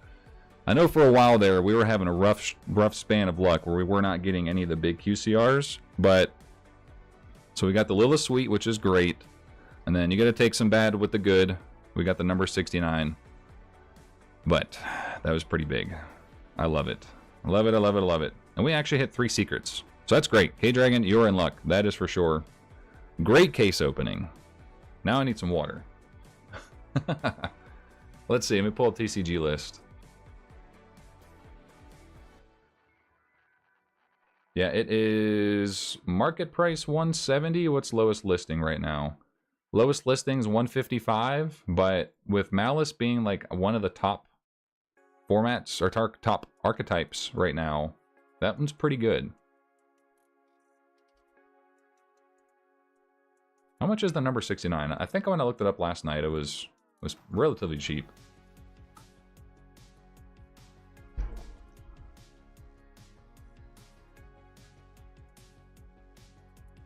I know for a while there we were having a rough span of luck where we were not getting any of the big QCRs, but so we got the Lila Sweet, which is great. And then you got to take some bad with the good. We got the number 69. But that was pretty big. I love it. I love it, I love it, I love it. And we actually hit 3 secrets. So that's great. K-Dragon, you're in luck. That is for sure. Great case opening. Now I need some water. Let's see. Let me pull up TCG list. Yeah, it is market price 170. What's lowest listing right now? Lowest listing's 155, but with Malice being like one of the top formats or top archetypes right now, that one's pretty good. How much is the number 69? I think when I looked it up last night, it was relatively cheap.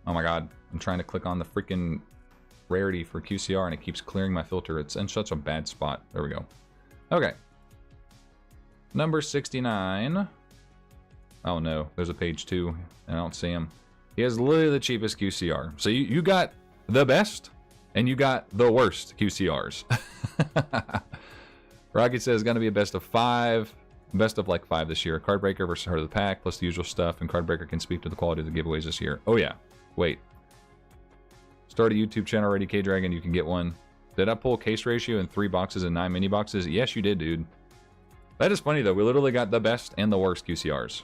Oh my god, I'm trying to click on the freaking rarity for QCR and it keeps clearing my filter. It's in such a bad spot. There we go. Okay. Number 69. Oh no, there's a page 2 and I don't see him. He has literally the cheapest QCR. So you got the best and you got the worst QCRs. Rocky says it's going to be a best of 5. Best of like 5 this year. Cardbreaker versus Heart of the Pack plus the usual stuff, and Cardbreaker can speak to the quality of the giveaways this year. Oh yeah. Wait. Start a YouTube channel already, K-Dragon. You can get one. Did I pull case ratio in 3 boxes and 9 mini boxes? Yes, you did, dude. That is funny, though. We literally got the best and the worst QCRs.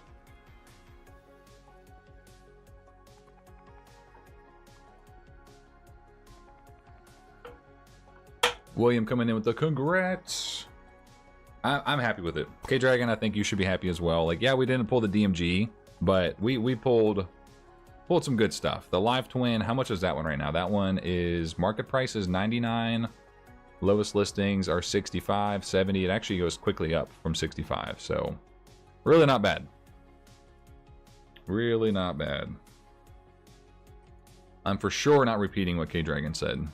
William coming in with the congrats. I'm happy with it. K-Dragon, I think you should be happy as well. Like, yeah, we didn't pull the DMG, but we pulled some good stuff. The Live Twin, how much is that one right now? That one is, market price is 99. Lowest listings are 65, 70. It actually goes quickly up from 65, so really not bad. Really not bad. I'm for sure not repeating what K-Dragon said.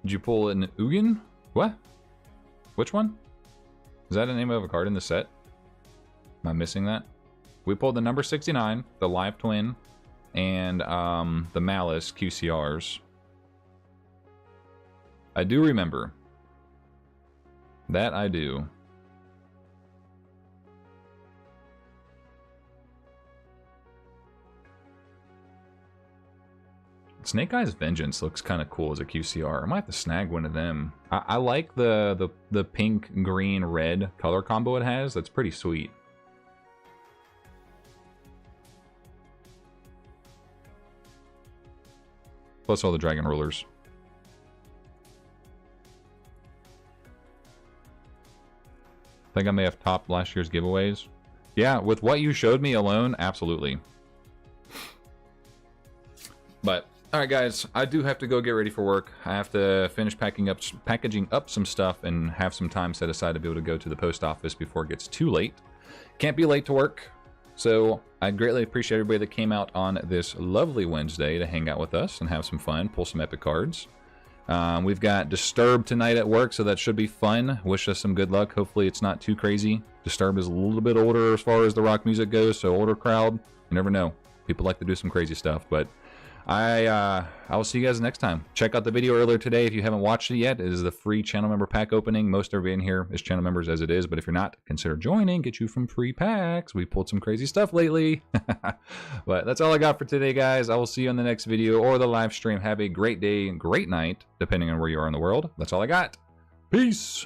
Did you pull an Ugin? What? Which one? Is that the name of a card in the set? Am I missing that? We pulled the number 69, the Live Twin, and the Malice QCRs. I do remember. That I do. Snake Eyes Vengeance looks kind of cool as a QCR. I might have to snag one of them. I like the pink, green, red color combo it has. That's pretty sweet. Plus all the Dragon Rulers. I think I may have topped last year's giveaways. Yeah, with what you showed me alone, absolutely. But, alright guys, I do have to go get ready for work. I have to finish packaging up some stuff and have some time set aside to be able to go to the post office before it gets too late. Can't be late to work. So, I greatly appreciate everybody that came out on this lovely Wednesday to hang out with us and have some fun, pull some epic cards. We've got Disturbed tonight at work, so that should be fun. Wish us some good luck. Hopefully it's not too crazy. Disturbed is a little bit older as far as the rock music goes, so older crowd. You never know. People like to do some crazy stuff, but I will see you guys next time. Check out the video earlier today if you haven't watched it yet. It is the free channel member pack opening. Most everybody in here is channel members as it is, but if you're not, consider joining. Get you from free packs. We pulled some crazy stuff lately. But that's all I got for today, guys. I will see you on the next video or the live stream. Have a great day and great night, depending on where you are in the world. That's all I got. Peace.